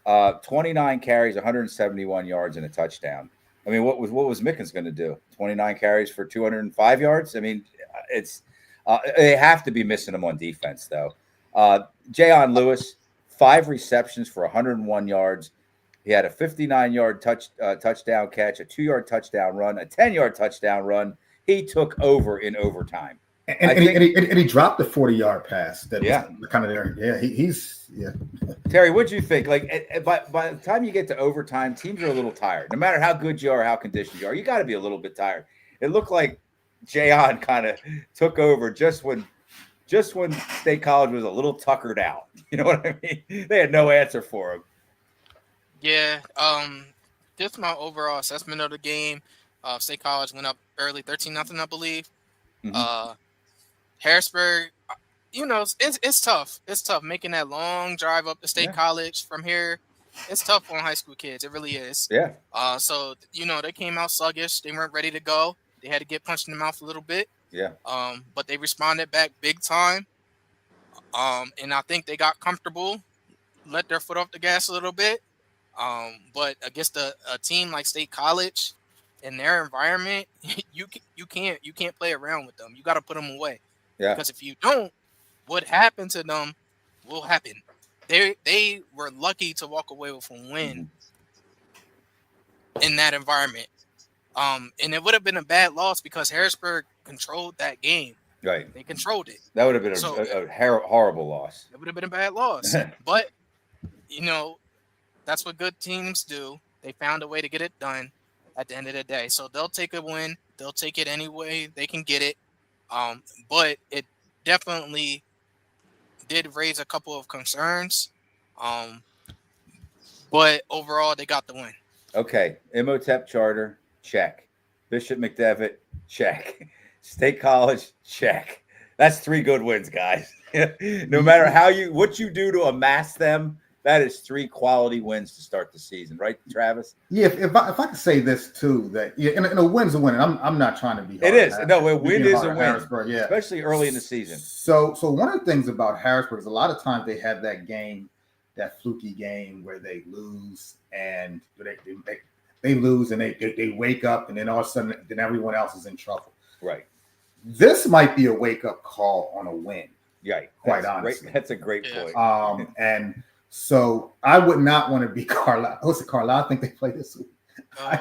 29 carries, 171 yards, and a touchdown. I mean, what was Mickens going to do? 29 carries for 205 yards? I mean, it's they have to be missing him on defense, though. Jayon Lewis, 5 receptions for 101 yards. He had a 59-yard touchdown catch, a 2-yard touchdown run, a 10-yard touchdown run. He took over in overtime. And he dropped a 40-yard pass. That was kind of there. Yeah, he's. Terry, what do you think? Like, by the time you get to overtime, teams are a little tired. No matter how good you are, how conditioned you are, you got to be a little bit tired. It looked like Jayon kind of took over just when State College was a little tuckered out. You know what I mean? They had no answer for him. Yeah. Just my overall assessment of the game. State College went up early, 13-0, I believe. Mm-hmm. Harrisburg, it's tough. It's tough making that long drive up to State College from here. It's tough on high school kids. It really is. Yeah. So they came out sluggish. They weren't ready to go. They had to get punched in the mouth a little bit. Yeah. But they responded back big time. And I think they got comfortable, let their foot off the gas a little bit. But against a team like State College, in their environment, you can't play around with them. You got to put them away. Yeah. Because if you don't, what happened to them will happen. They were lucky to walk away with a win in that environment. And it would have been a bad loss because Harrisburg controlled that game. Right. They controlled it. That would have been a horrible loss. It would have been a bad loss. But, that's what good teams do. They found a way to get it done at the end of the day. So they'll take a win. They'll take it any way they can get it. But it definitely did raise a couple of concerns. But overall, they got the win. Okay. Imhotep Charter, check. Bishop McDevitt, check. State College, check. That's 3 good wins, guys. No matter what you do to amass them, that is 3 quality wins to start the season, right, Travis? Yeah, if I could say this too, that and a win's a win. And I'm not trying to be hard. It is. No, a win is a win. Harrisburg, yeah. Especially early in the season. So one of the things about Harrisburg is a lot of times they have that game, that fluky game where they lose and they lose and they wake up and then all of a sudden then everyone else is in trouble. Right. This might be a wake-up call on a win. Yeah, quite honestly. That's a great point. And so I would not want to be Carlisle. What's it, Carlisle? I think they play this week. I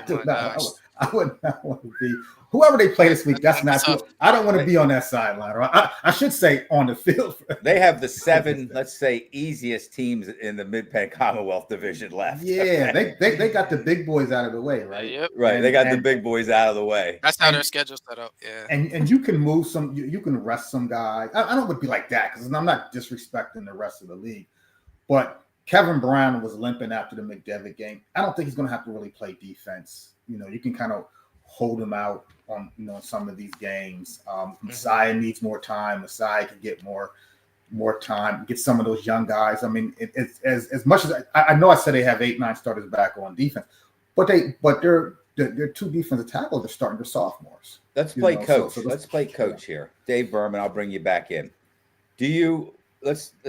would not want to be whoever they play this week. That's not cool. I don't want to be on that sideline. Or I should say on the field. They have the 7, let's say, easiest teams in the Mid-Penn Commonwealth Division left. Yeah, they got the big boys out of the way, right? Yep. Right. They got the big boys out of the way. That's how their schedule's set up. Yeah. And you can move some. You can rest some guys. I don't want to be like that because I'm not disrespecting the rest of the league. But Kevin Brown was limping after the McDevitt game. I don't think he's going to have to really play defense. You can kind of hold him out on some of these games. Messiah needs more time. Messiah can get more time. Get some of those young guys. I mean, it's as much as I know. I said they have 8, 9 starters back on defense, but they're 2 defensive tackles. They're starting. They're sophomores. Let's play coach. Let's play coach here. Dave Berman, I'll bring you back in.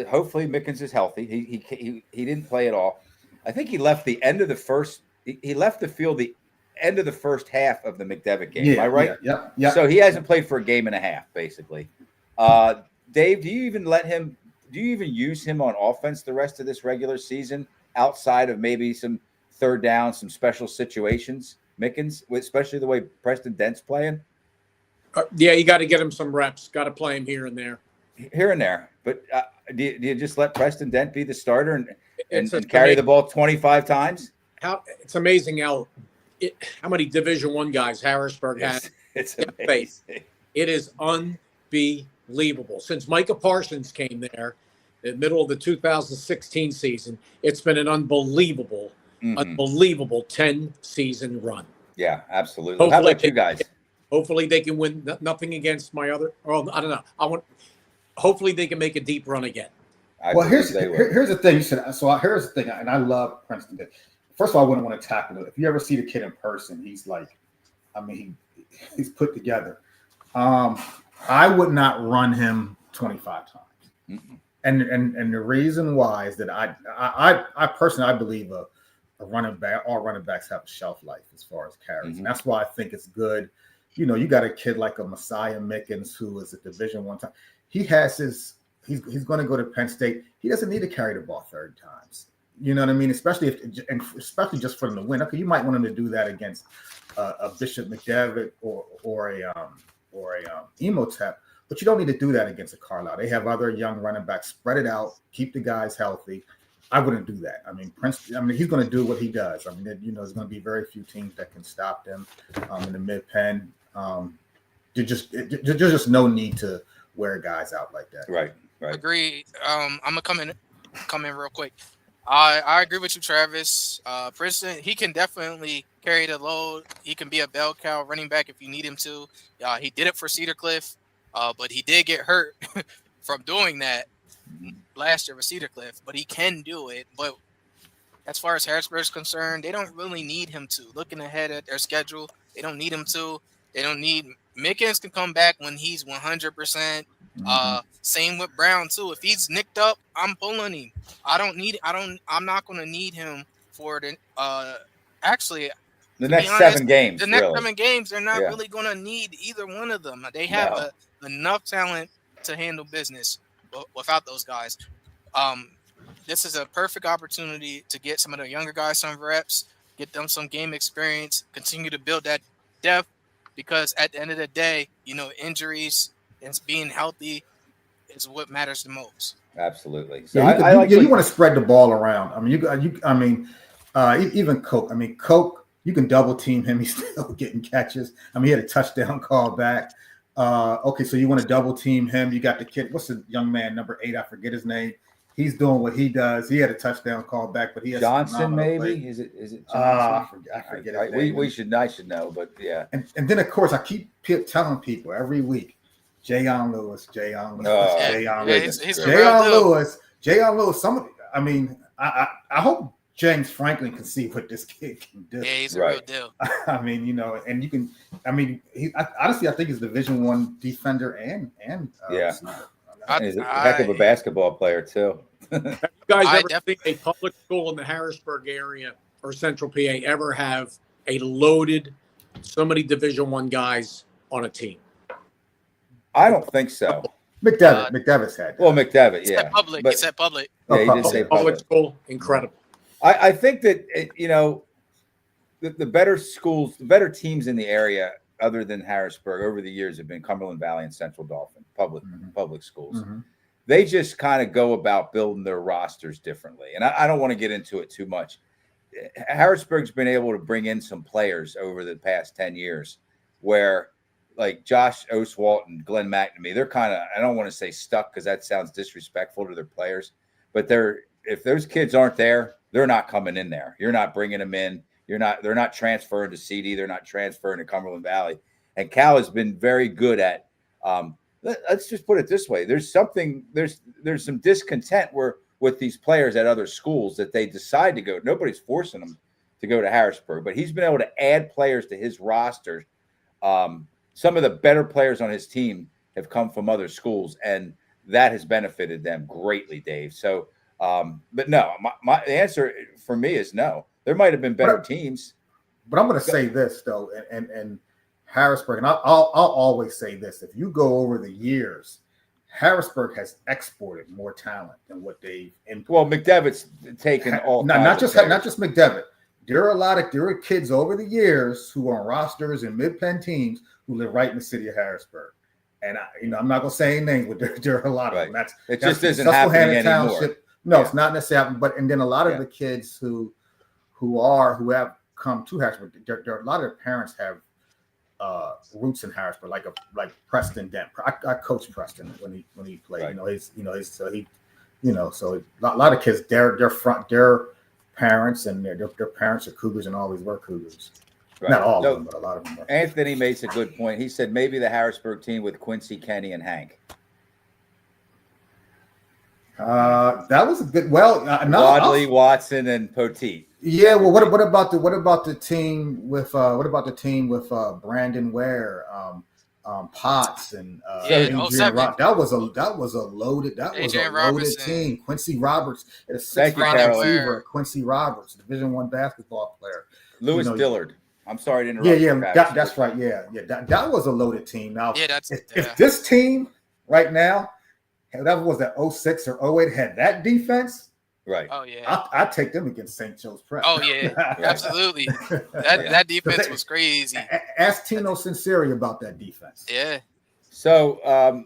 Hopefully Mickens is healthy. He didn't play at all. I think he left the end of the first. He left the field the end of the first half of the McDevitt game. Am I right? Yeah. So he hasn't played for a game and a half, basically. Dave, do you even let him you even use him on offense the rest of this regular season outside of maybe some third down, some special situations, Mickens, especially the way Preston Dent's playing? Yeah, you got to get him some reps. Got to play him here and there. Here and there. But do you just let Preston Dent be the starter and carry the ball 25 times? It's amazing how many Division I guys Harrisburg has. It's amazing. It is unbelievable. Since Micah Parsons came there in the middle of the 2016 season, it's been an unbelievable 10-season run. Yeah, absolutely. How about you guys? Hopefully they can win. Nothing against my other. Well, I don't know. Hopefully they can make a deep run again. Here's the thing. Here's the thing, and I love Princeton. First of all, I wouldn't want to tackle it. If you ever see the kid in person, he's like, he's put together. I would not run him 25 times. Mm-hmm. And the reason why is that I personally believe a running back, all running backs have a shelf life as far as carries. Mm-hmm. And that's why I think it's good. You know, you got a kid like a Messiah Mickens who is a Division I time. He's going to go to Penn State. He doesn't need to carry the ball 30 times. You know what I mean? Especially just for him to win. Okay, you might want him to do that against a Bishop McDevitt or a Emotep, but you don't need to do that against a Carlisle. They have other young running backs. Spread it out, keep the guys healthy. I wouldn't do that. I mean, he's going to do what he does. I mean, there's going to be very few teams that can stop them in the Mid-Penn. There's just no need to wear guys out like that. Right. Agree. I'm gonna come in real quick. I agree with you, Travis. Princeton, he can definitely carry the load. He can be a bell cow running back if you need him to. He did it for Cedar Cliff, but he did get hurt from doing that last year with Cedar Cliff. But he can do it. But as far as Harrisburg's concerned, they don't really need him to. Looking ahead at their schedule, they don't need him to. They don't need Mickens can come back when he's 100%. Same with Brown too. If he's nicked up, I'm pulling him. I'm not going to need him for the actually the next 7 games. The next 7 games, they're not really going to need either one of them. They have enough talent to handle business without those guys. This is a perfect opportunity to get some of the younger guys some reps, get them some game experience, continue to build that depth. Because at the end of the day, injuries and being healthy is what matters the most. Absolutely. So you want to spread the ball around. I mean, even Coke. I mean, Coke, you can double team him. He's still getting catches. I mean, he had a touchdown call back. Okay, so you want to double team him. You got the kid. What's the young man, number 8? I forget his name. He's doing what he does. He had a touchdown call back, but he has Johnson. Maybe is it Johnson? I forget. I should know, but yeah. And then of course I keep telling people every week, Jayon Lewis. I hope James Franklin can see what this kid can do. Yeah, he's a real deal. I mean, and you can. I mean, honestly, I think he's Division I defender and receiver. He's a heck of a basketball player too. Have you guys ever think a public school in the Harrisburg area or Central PA ever have a loaded so many Division I guys on a team? I don't think so. McDevitt's had that. Well, McDevitt, yeah. He said public. Yeah, he did say public school. Incredible. I think that the better schools, the better teams in the area, other than Harrisburg, over the years have been Cumberland Valley and Central Dauphin public schools. Mm-hmm. They just kind of go about building their rosters differently, and I don't want to get into it too much. Harrisburg's been able to bring in some players over the past 10 years where, like Josh Oswalt and Glenn McNamee, they're kind of, I don't want to say stuck because that sounds disrespectful to their players, but if those kids aren't there, they're not coming in there. You're not bringing them in. They're not transferring to CD. They're not transferring to Cumberland Valley. And Cal has been very good at, let's just put it this way. There's some discontent with these players at other schools that they decide to go. Nobody's forcing them to go to Harrisburg, but he's been able to add players to his roster. Some of the better players on his team have come from other schools, and that has benefited them greatly, Dave. So, but no, my answer for me is no. There might have been better teams. But I'm going to say this, though, and Harrisburg, and I'll always say this. If you go over the years, Harrisburg has exported more talent than what they've imported. Well, McDevitt's taken all not just McDevitt. There are kids over the years who are on rosters and Mid-Penn teams who live right in the city of Harrisburg. And I'm not gonna say any names, but there are a lot of them. It just isn't happening anymore. No, it's not necessarily happening. But and then a lot of the kids who have come to Harrisburg, there are a lot of their parents have roots in Harrisburg, like Preston Dent. I coached Preston when he played. Right. So a lot of kids, their parents and their parents are Cougars and always were Cougars. Right. Not all of them, but a lot of them. Anthony makes a good point. He said maybe the Harrisburg team with Quincy, Kenny, and Hank. That was a good. Well, Wadley, Watson, and Poteet. Yeah. Well, what about the team with Brandon Ware, Potts, and Adrian Rock? That was a loaded team. Quincy Roberts, a 6'5" receiver. Quincy Roberts, Division I basketball player. Lewis Dillard. I'm sorry to interrupt. Yeah, that's right. Yeah. That was a loaded team. Now, if this team right now, whatever was that 06 or 08 had that defense, right? Oh yeah, I'd take them against St. Joe's Prep. Oh yeah, absolutely. That defense was crazy. Ask Tino Sinceri about that defense. Yeah. So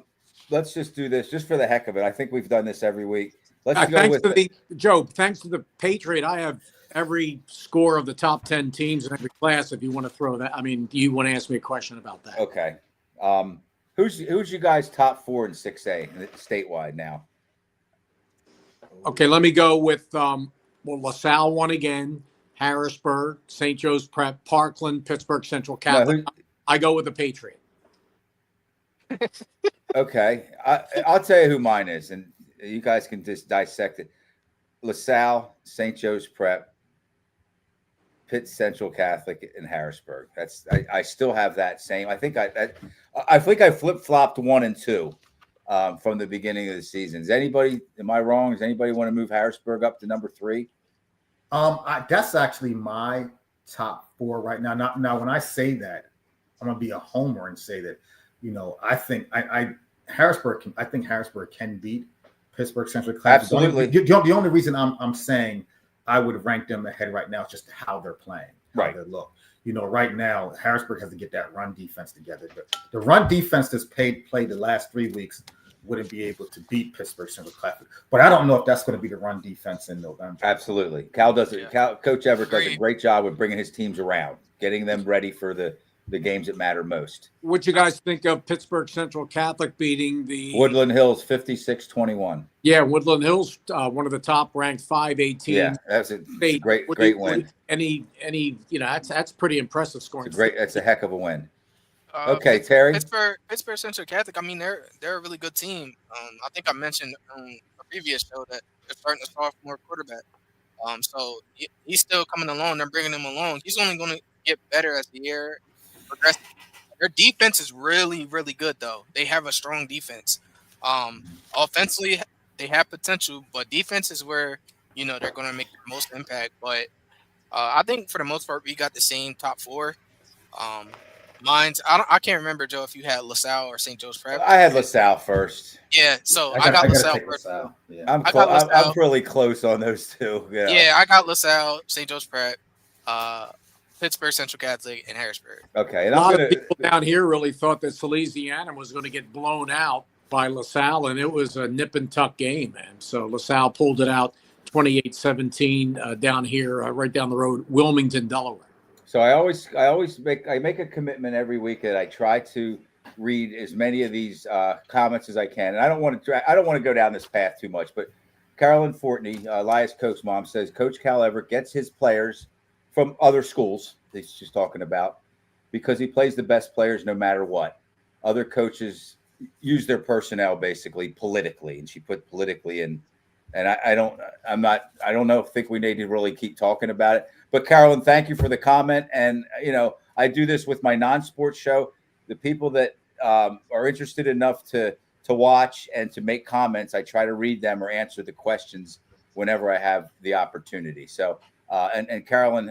let's just do this just for the heck of it. I think we've done this every week. Let's go with Joe. Thanks to the Patriot, I have every score of the top 10 teams in every class. If you want to throw that, do you want to ask me a question about that? Okay. Who's you guys top 4 in 6A statewide now? Okay, let me go with LaSalle won again, Harrisburg, St. Joe's Prep, Parkland, Pittsburgh Central Catholic. I go with the Patriot. Okay, I'll tell you who mine is, and you guys can just dissect it. LaSalle, St. Joe's Prep, Pitt Central Catholic, and Harrisburg. I still have that same. I think I flip-flopped 1 and 2 from the beginning of the season. Am I wrong? Does anybody want to move Harrisburg up to number 3? That's actually my top 4 right now. Now, when I say that, I'm gonna be a homer and say that, I think Harrisburg can beat Pittsburgh Central Catholic. Absolutely. The only reason I'm saying I would rank them ahead right now is just how they're playing, how they look. Right now, Harrisburg has to get that run defense together. The run defense that's played the last 3 weeks wouldn't be able to beat Pittsburgh Central Catholic. But I don't know if that's going to be the run defense in November. Absolutely. Coach Everett does a great job with bringing his teams around, getting them ready for the games that matter most. What you guys think of Pittsburgh Central Catholic beating the Woodland Hills 56-21? Yeah, Woodland Hills, one of the top ranked 5A teams. Yeah, that's a great win. That's pretty impressive scoring. That's a heck of a win. Okay, Terry. Pittsburgh Central Catholic. They're a really good team. I think I mentioned on a previous show that they're starting a sophomore quarterback. So he's still coming along. They're bringing him along. He's only going to get better as the year progresses. Their defense is really, really good, though. They have a strong defense. Offensively, they have potential, but defense is where they're going to make the most impact. But I think for the most part, we got the same top 4. I can't remember, Joe, if you had LaSalle or St. Joe's Prep. I had LaSalle first. Yeah, so I got LaSalle first. Yeah. I'm really close on those two. Yeah, I got LaSalle, St. Joe's Prep, Pittsburgh Central Catholic, and Harrisburg. Okay, and a lot of people down here really thought that Salesiana was going to get blown out by LaSalle, and it was a nip and tuck game, man. So LaSalle pulled it out 28-17 down here, right down the road, Wilmington, Delaware. So I make a commitment every week that I try to read as many of these comments as I can, and I don't want to go down this path too much. But Carolyn Fortney, Elias Koch's mom, says Coach Cal Everett gets his players from other schools. She's talking about because he plays the best players no matter what. Other coaches use their personnel basically politically, and she put politically in. And I don't think we need to really keep talking about it. But Carolyn, thank you for the comment. And, I do this with my non-sports show. The people that are interested enough to watch and to make comments, I try to read them or answer the questions whenever I have the opportunity. So, and Carolyn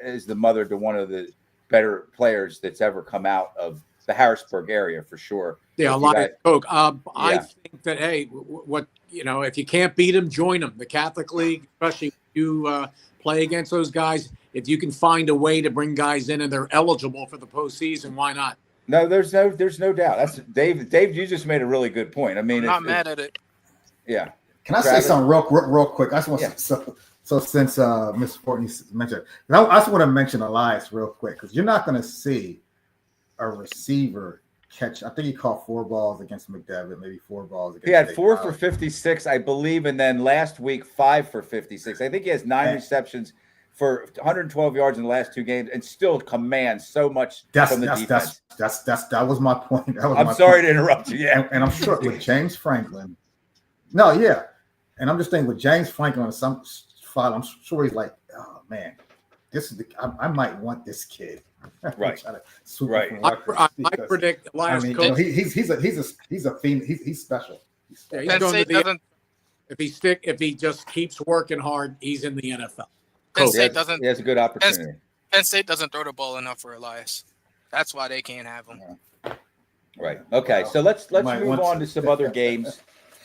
is the mother to one of the better players that's ever come out of the Harrisburg area for sure. Yeah, a If you lot got- of Coke. I Yeah. think that, hey, what, if you can't beat them, join them. The Catholic League, especially if you play against those guys, if you can find a way to bring guys in and they're eligible for the postseason, why not? No, there's no doubt. That's Dave. Dave, you just made a really good point. I mean, I'm not mad at it. Yeah. Can I Travis? say something real quick? I just want to so since Ms. Fortney mentioned it, I just want to mention Elias real quick because you're not going to see a receiver catch. I think he caught 4 balls against McDevitt, maybe 4 balls against. He had State 4 College. for 56, I believe, and then last week 5 for 56. I think he has 9 receptions for 112 yards in the last 2 games, and still commands so much from the defense. That was my point. I'm sorry to interrupt you. Yeah, and I'm sure with James Franklin. No, yeah, and I'm just thinking with James Franklin on some file, I'm sure he's like, oh man, this is I might want this kid. Right. Right. I predict Elias Cook. He's a fiend. He's special. Yeah, he's going to if he just keeps working hard, he's in the NFL. Penn State doesn't. He has a good opportunity. Penn State doesn't throw the ball enough for Elias. That's why they can't have him. Right. Okay. So let's move on to some other games.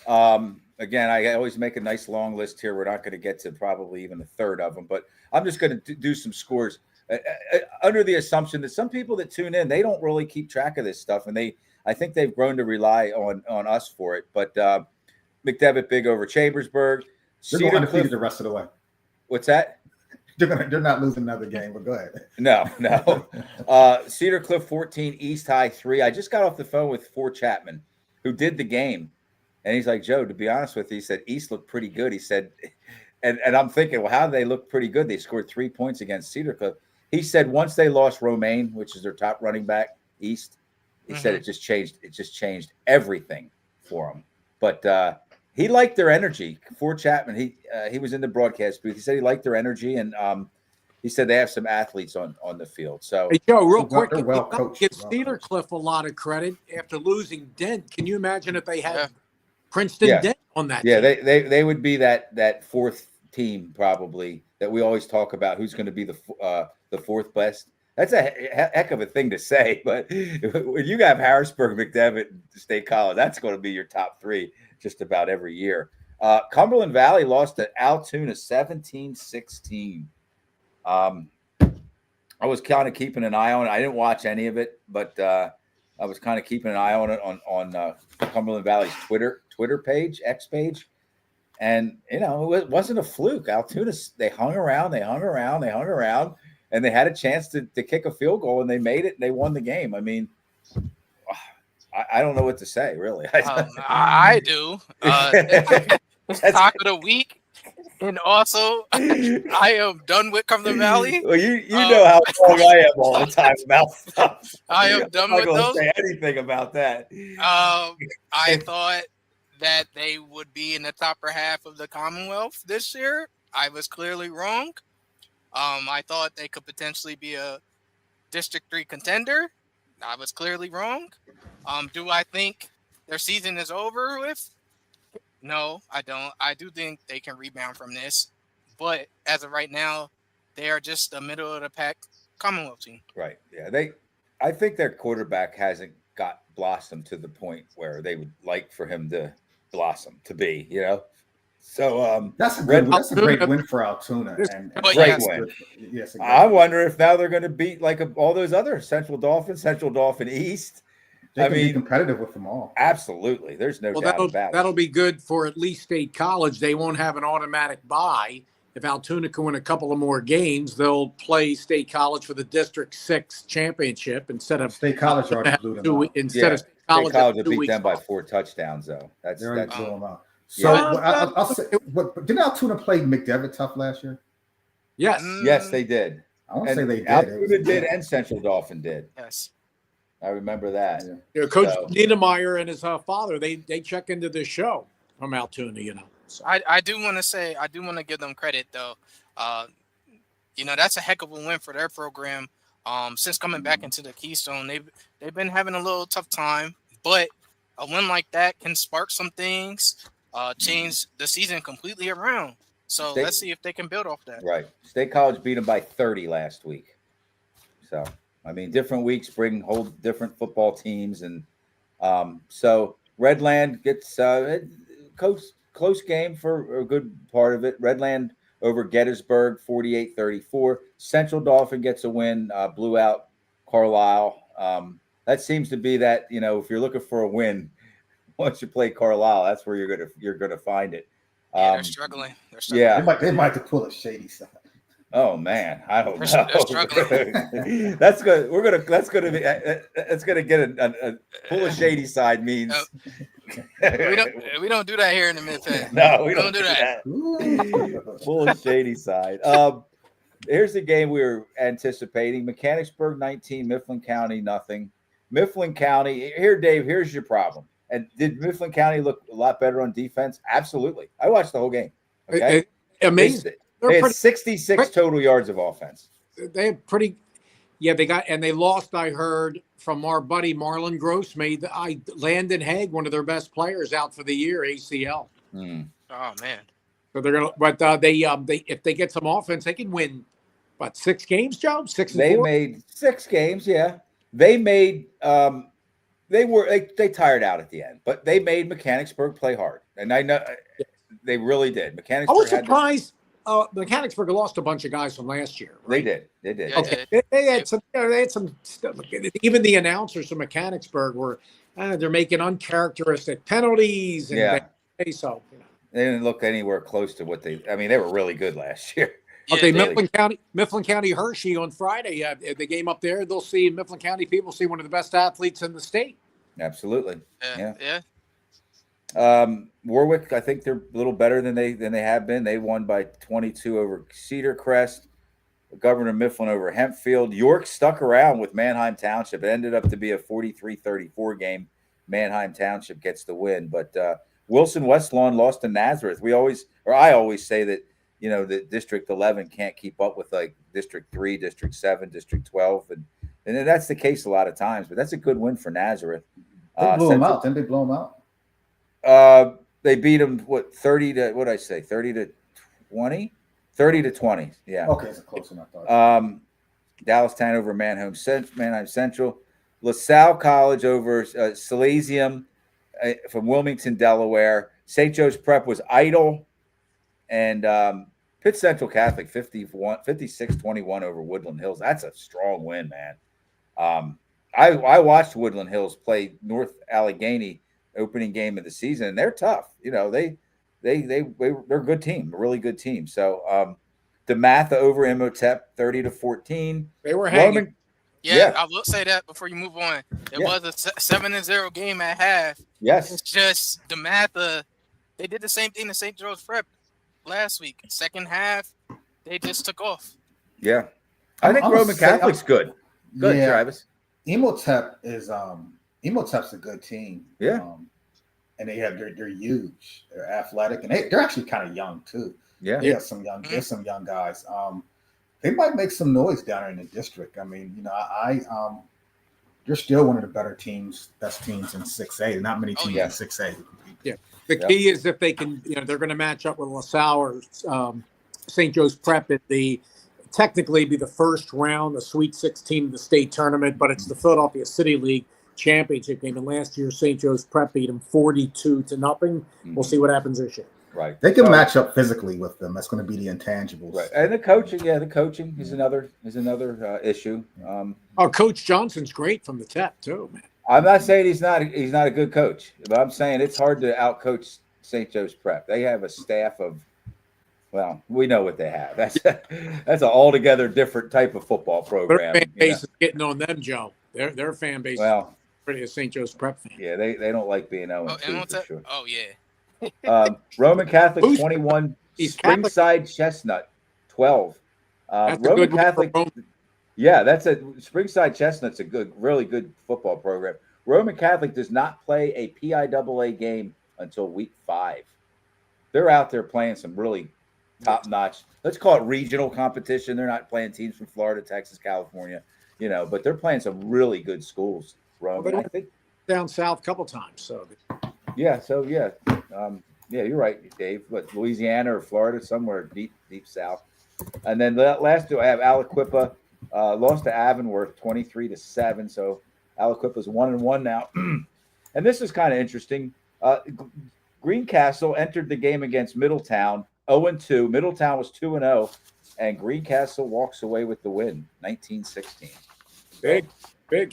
Again, I always make a nice long list here. We're not going to get to probably even a third of them, but I'm just going to do some scores under the assumption that some people that tune in, they don't really keep track of this stuff, and I think they've grown to rely on us for it. But McDevitt big over Chambersburg. They're going undefeated the rest of the way. What's that? They're not losing another game, but go ahead. No. Cedar Cliff 14, East High 3. I just got off the phone with Fort Chapman, who did the game. And he's like, Joe, to be honest with you, he said, East looked pretty good. He said, and I'm thinking, well, how did they look pretty good? They scored 3 points against Cedar Cliff. He said once they lost Romaine, which is their top running back, East, he said it just changed everything for them. But he liked their energy. Fort Chapman, he was in the broadcast booth. He said he liked their energy, and he said they have some athletes on the field. So, hey, Joe, real quick, well coached. Give Cedar Cliff a lot of credit after losing Dent. Can you imagine if they had Princeton Dent on that team? They would be that fourth team probably that we always talk about. Who's going to be the fourth best? That's a heck of a thing to say, but when you have Harrisburg, McDevitt, State College, that's going to be your top 3 just about every year. Cumberland Valley lost to Altoona 17-16. I was kind of keeping an eye on it. I didn't watch any of it, but I was kind of keeping an eye on it on Cumberland Valley's Twitter page, X page. And, it wasn't a fluke. Altoona, they hung around, and they had a chance to kick a field goal, and they made it, and they won the game. I mean, I don't know what to say, really. I do. Talk of the week. And also, I am done with Cumberland Valley. Well, you know how long I am all the time about stuff. I am done with those. I'm not going to say anything about that. I thought that they would be in the upper half of the Commonwealth this year. I was clearly wrong. I thought they could potentially be a District 3 contender. I was clearly wrong. Do I think their season is over with? No, I don't. I do think they can rebound from this. But as of right now, they are just a middle of the pack Commonwealth team. Right. Yeah. I think their quarterback hasn't got blossomed to the point where they would like for him to blossom to be, So that's a great win for Altoona. And great win. Yes, I wonder if now they're going to beat like all those other Central Dauphin East. They can be competitive with them all. Absolutely. There's no doubt about it. That'll be good for at least State College. They won't have an automatic bye. If Altoona can win a couple of more games, they'll play State College for the District 6 championship instead of State College already blew them out. Instead of State College will beat them by 4 touchdowns, though. That's blew them out. So I'll say, didn't Altoona play McDevitt tough last year? Yes. Yes, they did. I want to say they did. Altoona did, and Central Dauphin did. Yes. I remember that. Coach Niedermeyer and his father, they check into the show from Altoona, So. I do want to give them credit though. That's a heck of a win for their program. Since coming back into the Keystone, they've been having a little tough time, but a win like that can spark some things, change the season completely around. So let's see if they can build off that. Right. State College beat them by 30 last week. So I mean, different weeks bring whole different football teams, and so Redland gets close game for a good part of it. Redland over Gettysburg, 48-34. Central Dauphin gets a win, blew out Carlisle. That seems to be that, if you're looking for a win, once you play Carlisle, that's where you're gonna find it. Yeah, they're struggling. They're struggling. Yeah, They might have to pull a shady side. oh man, I don't They're know. struggling. That's good. That's gonna be. It's gonna get a pull a shady side means. we don't do that here in the Mid-Penn. No, we don't do that. Pull a shady side. Here's the game we were anticipating: Mechanicsburg 19, Mifflin County nothing. Mifflin County. Here, Dave. Here's your problem. And did Mifflin County look a lot better on defense? Absolutely. I watched the whole game. Okay, Amazing. They had 66 total yards of offense. They have pretty. Yeah, they lost. I heard from our buddy Marlon Gross made Landon Haig, one of their best players, out for the year, ACL. Hmm. Oh man. So they're gonna, but they if they get some offense, they can win. What, 6 games, Joe? 6 and 4? They made 6 games. Yeah, they made. They tired out at the end, but they made Mechanicsburg play hard, and I know they really did. Mechanicsburg. I was surprised. Mechanicsburg lost a bunch of guys from last year. Right? They did. Yeah, Okay, they had some. They had some stuff. Even the announcers from Mechanicsburg were they're making uncharacteristic penalties. And Yeah. So They didn't look anywhere close to what they. I mean, they were really good last year. Yeah, okay, they- Mifflin County Hershey on Friday. The game up there, they'll see Mifflin County people see one of the best athletes in the state. Absolutely. Yeah. Warwick, I think they're a little better than they have been. They won by 22 over Cedar Crest. Governor Mifflin over Hempfield. York stuck around with Manheim Township. It ended up to be a 43-34 game. Manheim Township gets the win, but Wilson Westlawn lost to Nazareth. I always say that that District 11 can't keep up with like District 3, District 7, District 12, and that's the case a lot of times. But that's a good win for Nazareth. They blew them out. Didn't they blow them out? They beat them 30 to what did I say? 30 to 20? 30 to 20. Yeah. Okay, it's close enough. Dallastown over Manheim Central. LaSalle College over Silesium from Wilmington, Delaware. St. Joe's Prep was idle. And Pitt Central Catholic 56-21 over Woodland Hills. That's a strong win, man. I watched Woodland Hills play North Allegheny opening game of the season, and they're tough. They're a good team, a really good team. So DeMatha over Imhotep 30-14. They were hanging. Yeah, I will say that before you move on. It was a 7-0 game at half. Yes. It's just DeMatha. They did the same thing to St. Joe's Prep last week. Second half, they just took off. Yeah. I think Roman Catholic's good. Good, yeah, Travis. Imhotep's a good team. Yeah. And they're huge. They're athletic, and they're actually kind of young too. Yeah. There's some young guys. They might make some noise down there in the district. I mean, they're still one of the best teams in 6A. Not many teams in 6A who compete. Yeah. The key is if they can, they're going to match up with LaSalle or St. Joe's Prep at technically be the first round, the Sweet 16 of the state tournament, but it's the Philadelphia City League championship game. And last year, St. Joe's Prep beat them 42-0. Mm-hmm. We'll see what happens this year. Right. They can match up physically with them. That's going to be the intangibles. Right. And the coaching is another issue. Coach Johnson's great from the Tech too, man. I'm not saying he's not a good coach, but I'm saying it's hard to outcoach St. Joe's Prep. They have a staff of, well, we know what they have. That's an altogether different type of football program. Their fan base is getting on them, Joe. Their fan base is pretty a St. Joe's Prep fan. Yeah, they don't like being 0-2 for sure. Oh yeah. Roman Catholic 21, Springside Chestnut 12. Roman Catholic. Yeah, that's Springside Chestnut's really good football program. Roman Catholic does not play a PIAA game until week 5. They're out there playing some really top-notch. Let's call it regional competition. They're not playing teams from Florida, Texas, California, but they're playing some really good schools. Roman, I think down south a couple times. So yeah, you're right, Dave. But Louisiana or Florida, somewhere deep south. And then last two, I have Aliquippa lost to Avonworth 23-7. So Aliquippa's 1-1 now. And this is kind of interesting. Greencastle entered the game against Middletown 0-2. Middletown was 2-0, and Greencastle walks away with the win, 19-16. Big.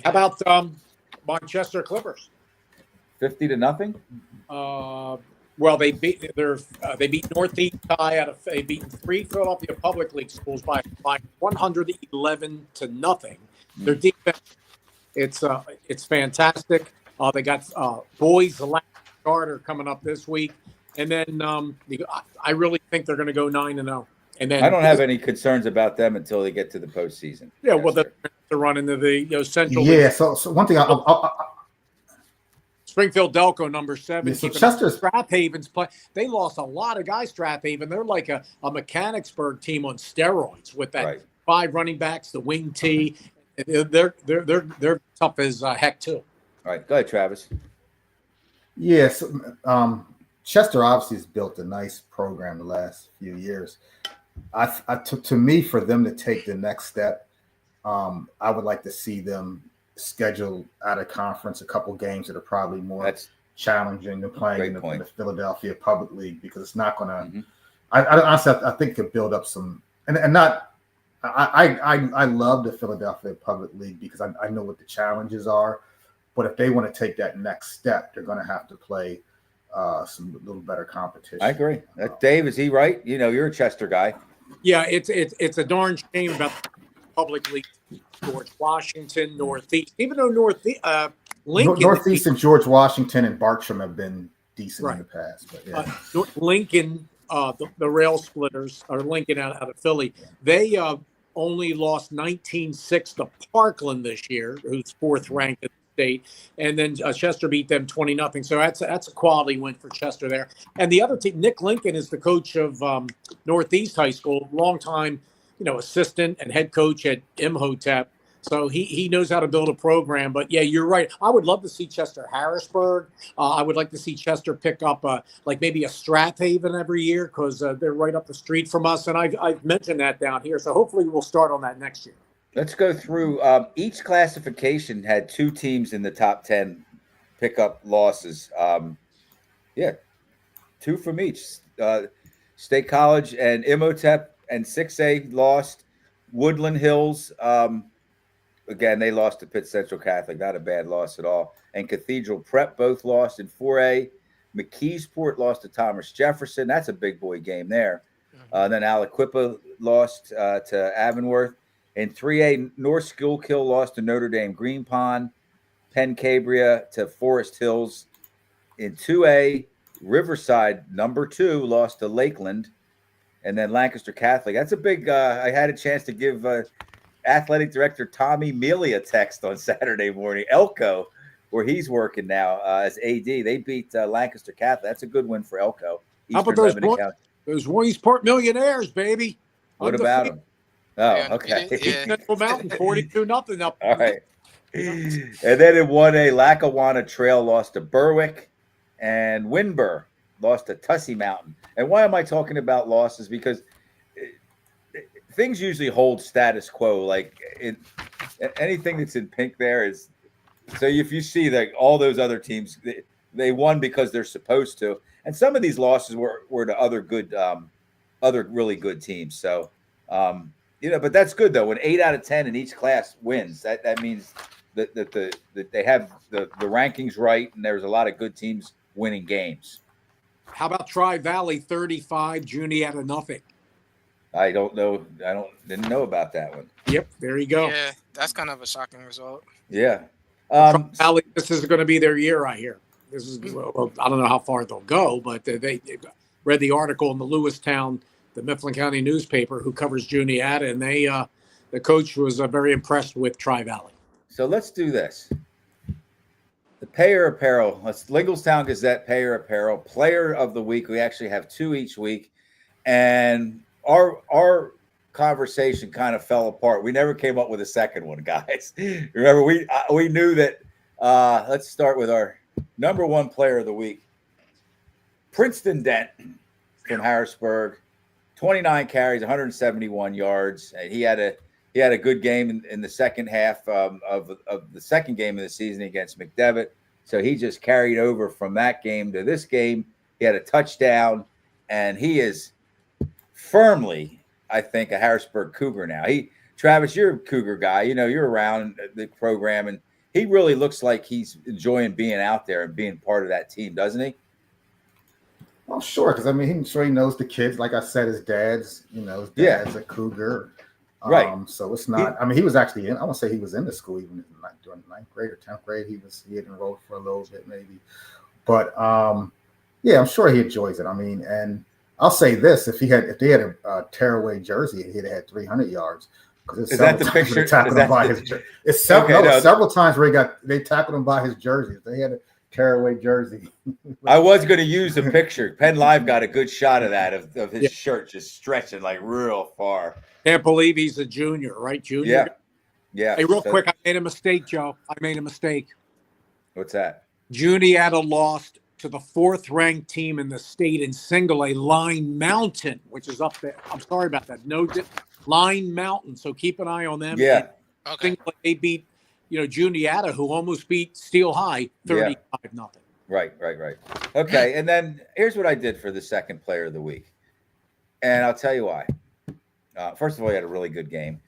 How about Manchester Clippers? 50-0. Well, they beat Northeast High they beat 3 Philadelphia Public League schools by 111-0. Their defense, it's fantastic. They got boys the last starter coming up this week, and then I really think they're going to go 9-0. And then I don't have any concerns about them until they get to the postseason. Yeah, well, they're running to the Central. Yeah. League. So one thing Springfield Delco #7. Yeah, so Chester's Strathaven's play. They lost a lot of guys. Strathaven. They're like a Mechanicsburg team on steroids with that 5 running backs, the wing T. They're tough as heck too. All right, go ahead, Travis. Yes, Chester obviously has built a nice program the last few years. To me, for them to take the next step, I would like to see them schedule out of conference a couple games that are probably more challenging than playing in the Philadelphia Public League, because it's not going to. Mm-hmm. Honestly, I think it could build up some, and not. I love the Philadelphia Public League because I know what the challenges are, but if they want to take that next step, they're going to have to play some little better competition. I agree. Dave, is he right? You know, you're a Chester guy. Yeah, it's a darn shame about the Public League. George Washington, Northeast, even though Lincoln, Northeast and George Washington and Bartram have been decent in the past, but yeah. Lincoln, the rail splitters, or Lincoln out of Philly, they only lost 19-6 to Parkland this year, who's 4th ranked in the state, and then Chester beat them 20-0. So that's a quality win for Chester there. And the other team, Nick Lincoln, is the coach of Northeast High School, longtime assistant and head coach at Imhotep. So he knows how to build a program. But yeah, you're right. I would love to see Chester Harrisburg. I would like to see Chester pick up like maybe a Strathaven every year, because they're right up the street from us. And I've mentioned that down here. So hopefully we'll start on that next year. Let's go through. Each classification had 2 teams in the top 10 pick up losses. 2 from each. State College and Imhotep and 6A lost. Woodland Hills, again, they lost to Pitt Central Catholic. Not a bad loss at all. And Cathedral Prep both lost in 4A. McKeesport lost to Thomas Jefferson. That's a big boy game there. Then Aliquippa lost to Avonworth. In 3A, North Schuylkill lost to Notre Dame Green Pond. Penn Cabria to Forest Hills. In 2A, Riverside, #2, lost to Lakeland. And then Lancaster Catholic. That's a big I had a chance to give athletic director Tommy Mealy a text on Saturday morning. Elko, where he's working now as AD. They beat Lancaster Catholic. That's a good win for Elko. How about those Williamsport Millionaires, baby? What about them? Oh, Yeah, okay. Central Mountain, 42-0 up. All right. And then in 1A, Lackawanna Trail lost to Berwick, and Winburn lost to Tussey Mountain. And why am I talking about losses? Because things usually hold status quo. Like anything that's in pink there is. So if you see that all those other teams, they won because they're supposed to, and some of these losses were to other really good teams. So, but that's good though. When 8 out of 10 in each class wins, that means that they have the rankings right, and there's a lot of good teams winning games. How about Tri-Valley 35, Juniata 0? I don't know. Didn't know about that one. Yep, there you go. Yeah, that's kind of a shocking result. Yeah. Tri-Valley, this is going to be their year, I hear. This is well, I don't know how far they'll go, but they read the article in the Lewistown, the Mifflin County newspaper, who covers Juniata, and the coach was very impressed with Tri-Valley. So let's do this. The Payer Apparel. Lingelstown Gazette Payer Apparel Player of the Week. We actually have 2 each week, and our conversation kind of fell apart. We never came up with a second one, guys. Remember, we knew that. Let's start with our number 1 Player of the Week, Princeton Dent from Harrisburg. 29 carries, 171 yards. And he had he had a good game in the second half of the second game of the season against McDevitt. So he just carried over from that game to this game. He had a touchdown, and he is firmly, I think, a Harrisburg Cougar now. Travis, you're a Cougar guy. You know, you're around the program, and he really looks like he's enjoying being out there and being part of that team, doesn't he? Well, sure, because I mean, I'm sure he knows the kids. Like I said, his dad's a Cougar. Right. So it's not. I mean, he was actually in. I want to say he was in the school even during ninth grade or 10th grade. He had enrolled for a little bit maybe, but yeah, I'm sure he enjoys it. I mean, and I'll say this: if they had a tearaway jersey, he'd have had 300 yards. Is that the picture? Several times where they tackled him by his jersey. They had a tearaway jersey. I was going to use the picture. Penn Live got a good shot of that of his shirt just stretching like real far. Can't believe he's a junior, right? Junior. Yeah. Hey, real quick, I made a mistake, Joe. I made a mistake. What's that? Juniata lost to the 4th-ranked team in the state in single A, Line Mountain, which is up there. I'm sorry about that. Line Mountain. So keep an eye on them. Yeah. Okay. They beat, Juniata, who almost beat Steel High 35-0. Right. Okay, and then here's what I did for the second player of the week, and I'll tell you why. First of all, he had a really good game.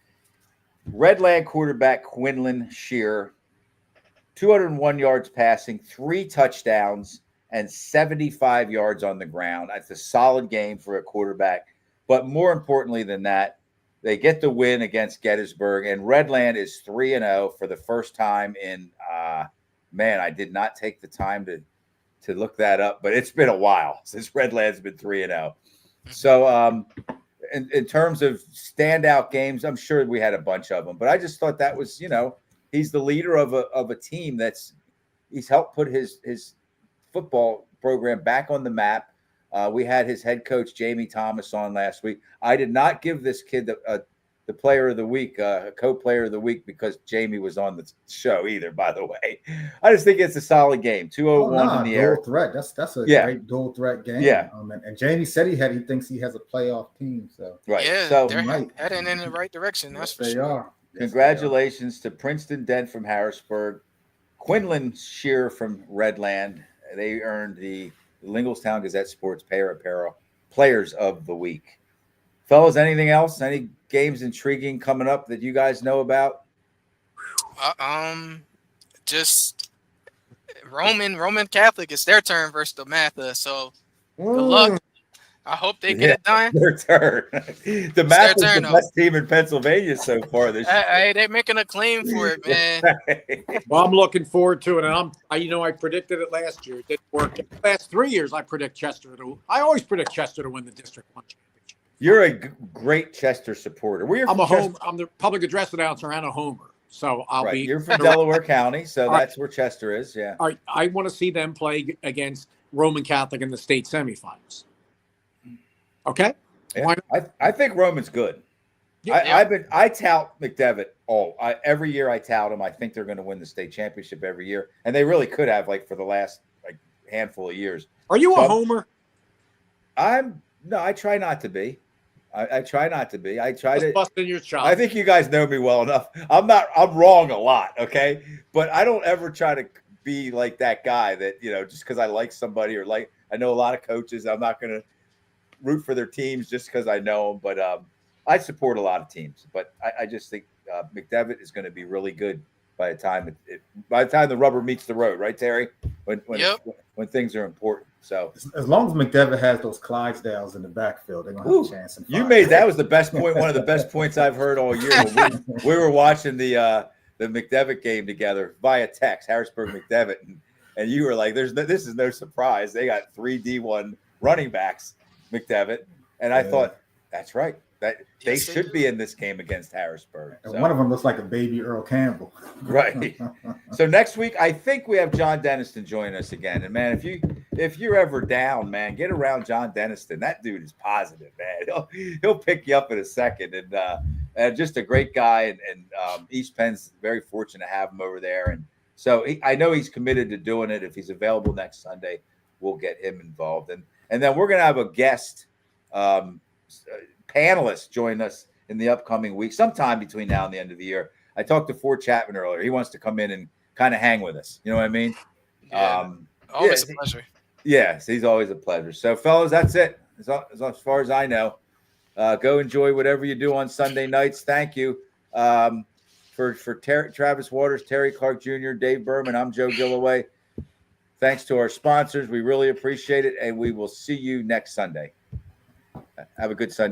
Redland quarterback Quinlan Shearer, 201 yards passing, 3 touchdowns, and 75 yards on the ground. That's a solid game for a quarterback. But more importantly than that, they get the win against Gettysburg, and Redland is 3-0 for the first time in I did not take the time to look that up, but it's been a while since Redland's been 3-0. So in terms of standout games, I'm sure we had a bunch of them, but I just thought that was, he's the leader of a team he's helped put his football program back on the map. We had his head coach, Jamie Thomas, on last week. I did not give this kid the player of the week, co-player of the week, because Jamie was on the show either, by the way. I just think it's a solid game. 201 in the air. Dual threat. That's a great dual threat game. Yeah. And Jamie said he thinks he has a playoff team. So right. Yeah, so they're heading in the right direction. That's for they sure. are. Congratulations to Princeton Dent from Harrisburg, Quinlan Shearer from Redland. They earned the Lingelstown Gazette Sports Apparel Players of the Week. Fellas, anything else? Any games intriguing coming up that you guys know about? Just Roman Catholic. It's their turn versus the Matha. So good luck. I hope they get it done. Their turn. The Matha is the best team in Pennsylvania so far this year. Hey, they're making a claim for it, man. Well, I'm looking forward to it, and I predicted it last year. It didn't work. The last 3 years, I always predict Chester to win the District 1 championship. You're a great Chester supporter. I'm the public address announcer and a homer, so I'll be. You're from Delaware County, so that's where Chester is. Yeah. All right, I want to see them play against Roman Catholic in the state semifinals. Okay. Yeah. I think Roman's good. I tout McDevitt every year. I tout them. I think they're going to win the state championship every year, and they really could have for the last handful of years. Are you a homer? No, I try not to be. I try not to be. I try to bust in your shop. I think you guys know me well enough. I'm wrong a lot, okay? But I don't ever try to be like that guy that, just because I like somebody or I know a lot of coaches, I'm not going to root for their teams just because I know them. But I support a lot of teams. But I just think McDevitt is going to be really good by the time the rubber meets the road, right, Terry? When things are important. So as long as McDevitt has those Clydesdales in the backfield, they're gonna have a chance. That was the best point. One of the best points I've heard all year. We were watching the McDevitt game together via text, Harrisburg McDevitt, and you were like, this is no surprise. They got 3 D1 running backs, McDevitt, and I thought that's right. That they should be in this game against Harrisburg. And one of them looks like a baby Earl Campbell. Right. So next week, I think we have John Denniston join us again. And man, if you're ever down, man, get around John Denniston. That dude is positive, man. He'll pick you up in a second. And just a great guy. And East Penn's very fortunate to have him over there. And so I know he's committed to doing it. If he's available next Sunday, we'll get him involved. And then we're going to have a guest panelist join us in the upcoming week, sometime between now and the end of the year. I talked to Ford Chapman earlier. He wants to come in and kind of hang with us. You know what I mean? Yeah, always a pleasure. Yes, he's always a pleasure. So, fellas, that's it. As far as I know, go enjoy whatever you do on Sunday nights. Thank you for Travis Waters, Terry Clark Jr., Dave Berman. I'm Joe Gillaway. Thanks to our sponsors. We really appreciate it, and we will see you next Sunday. Have a good Sunday.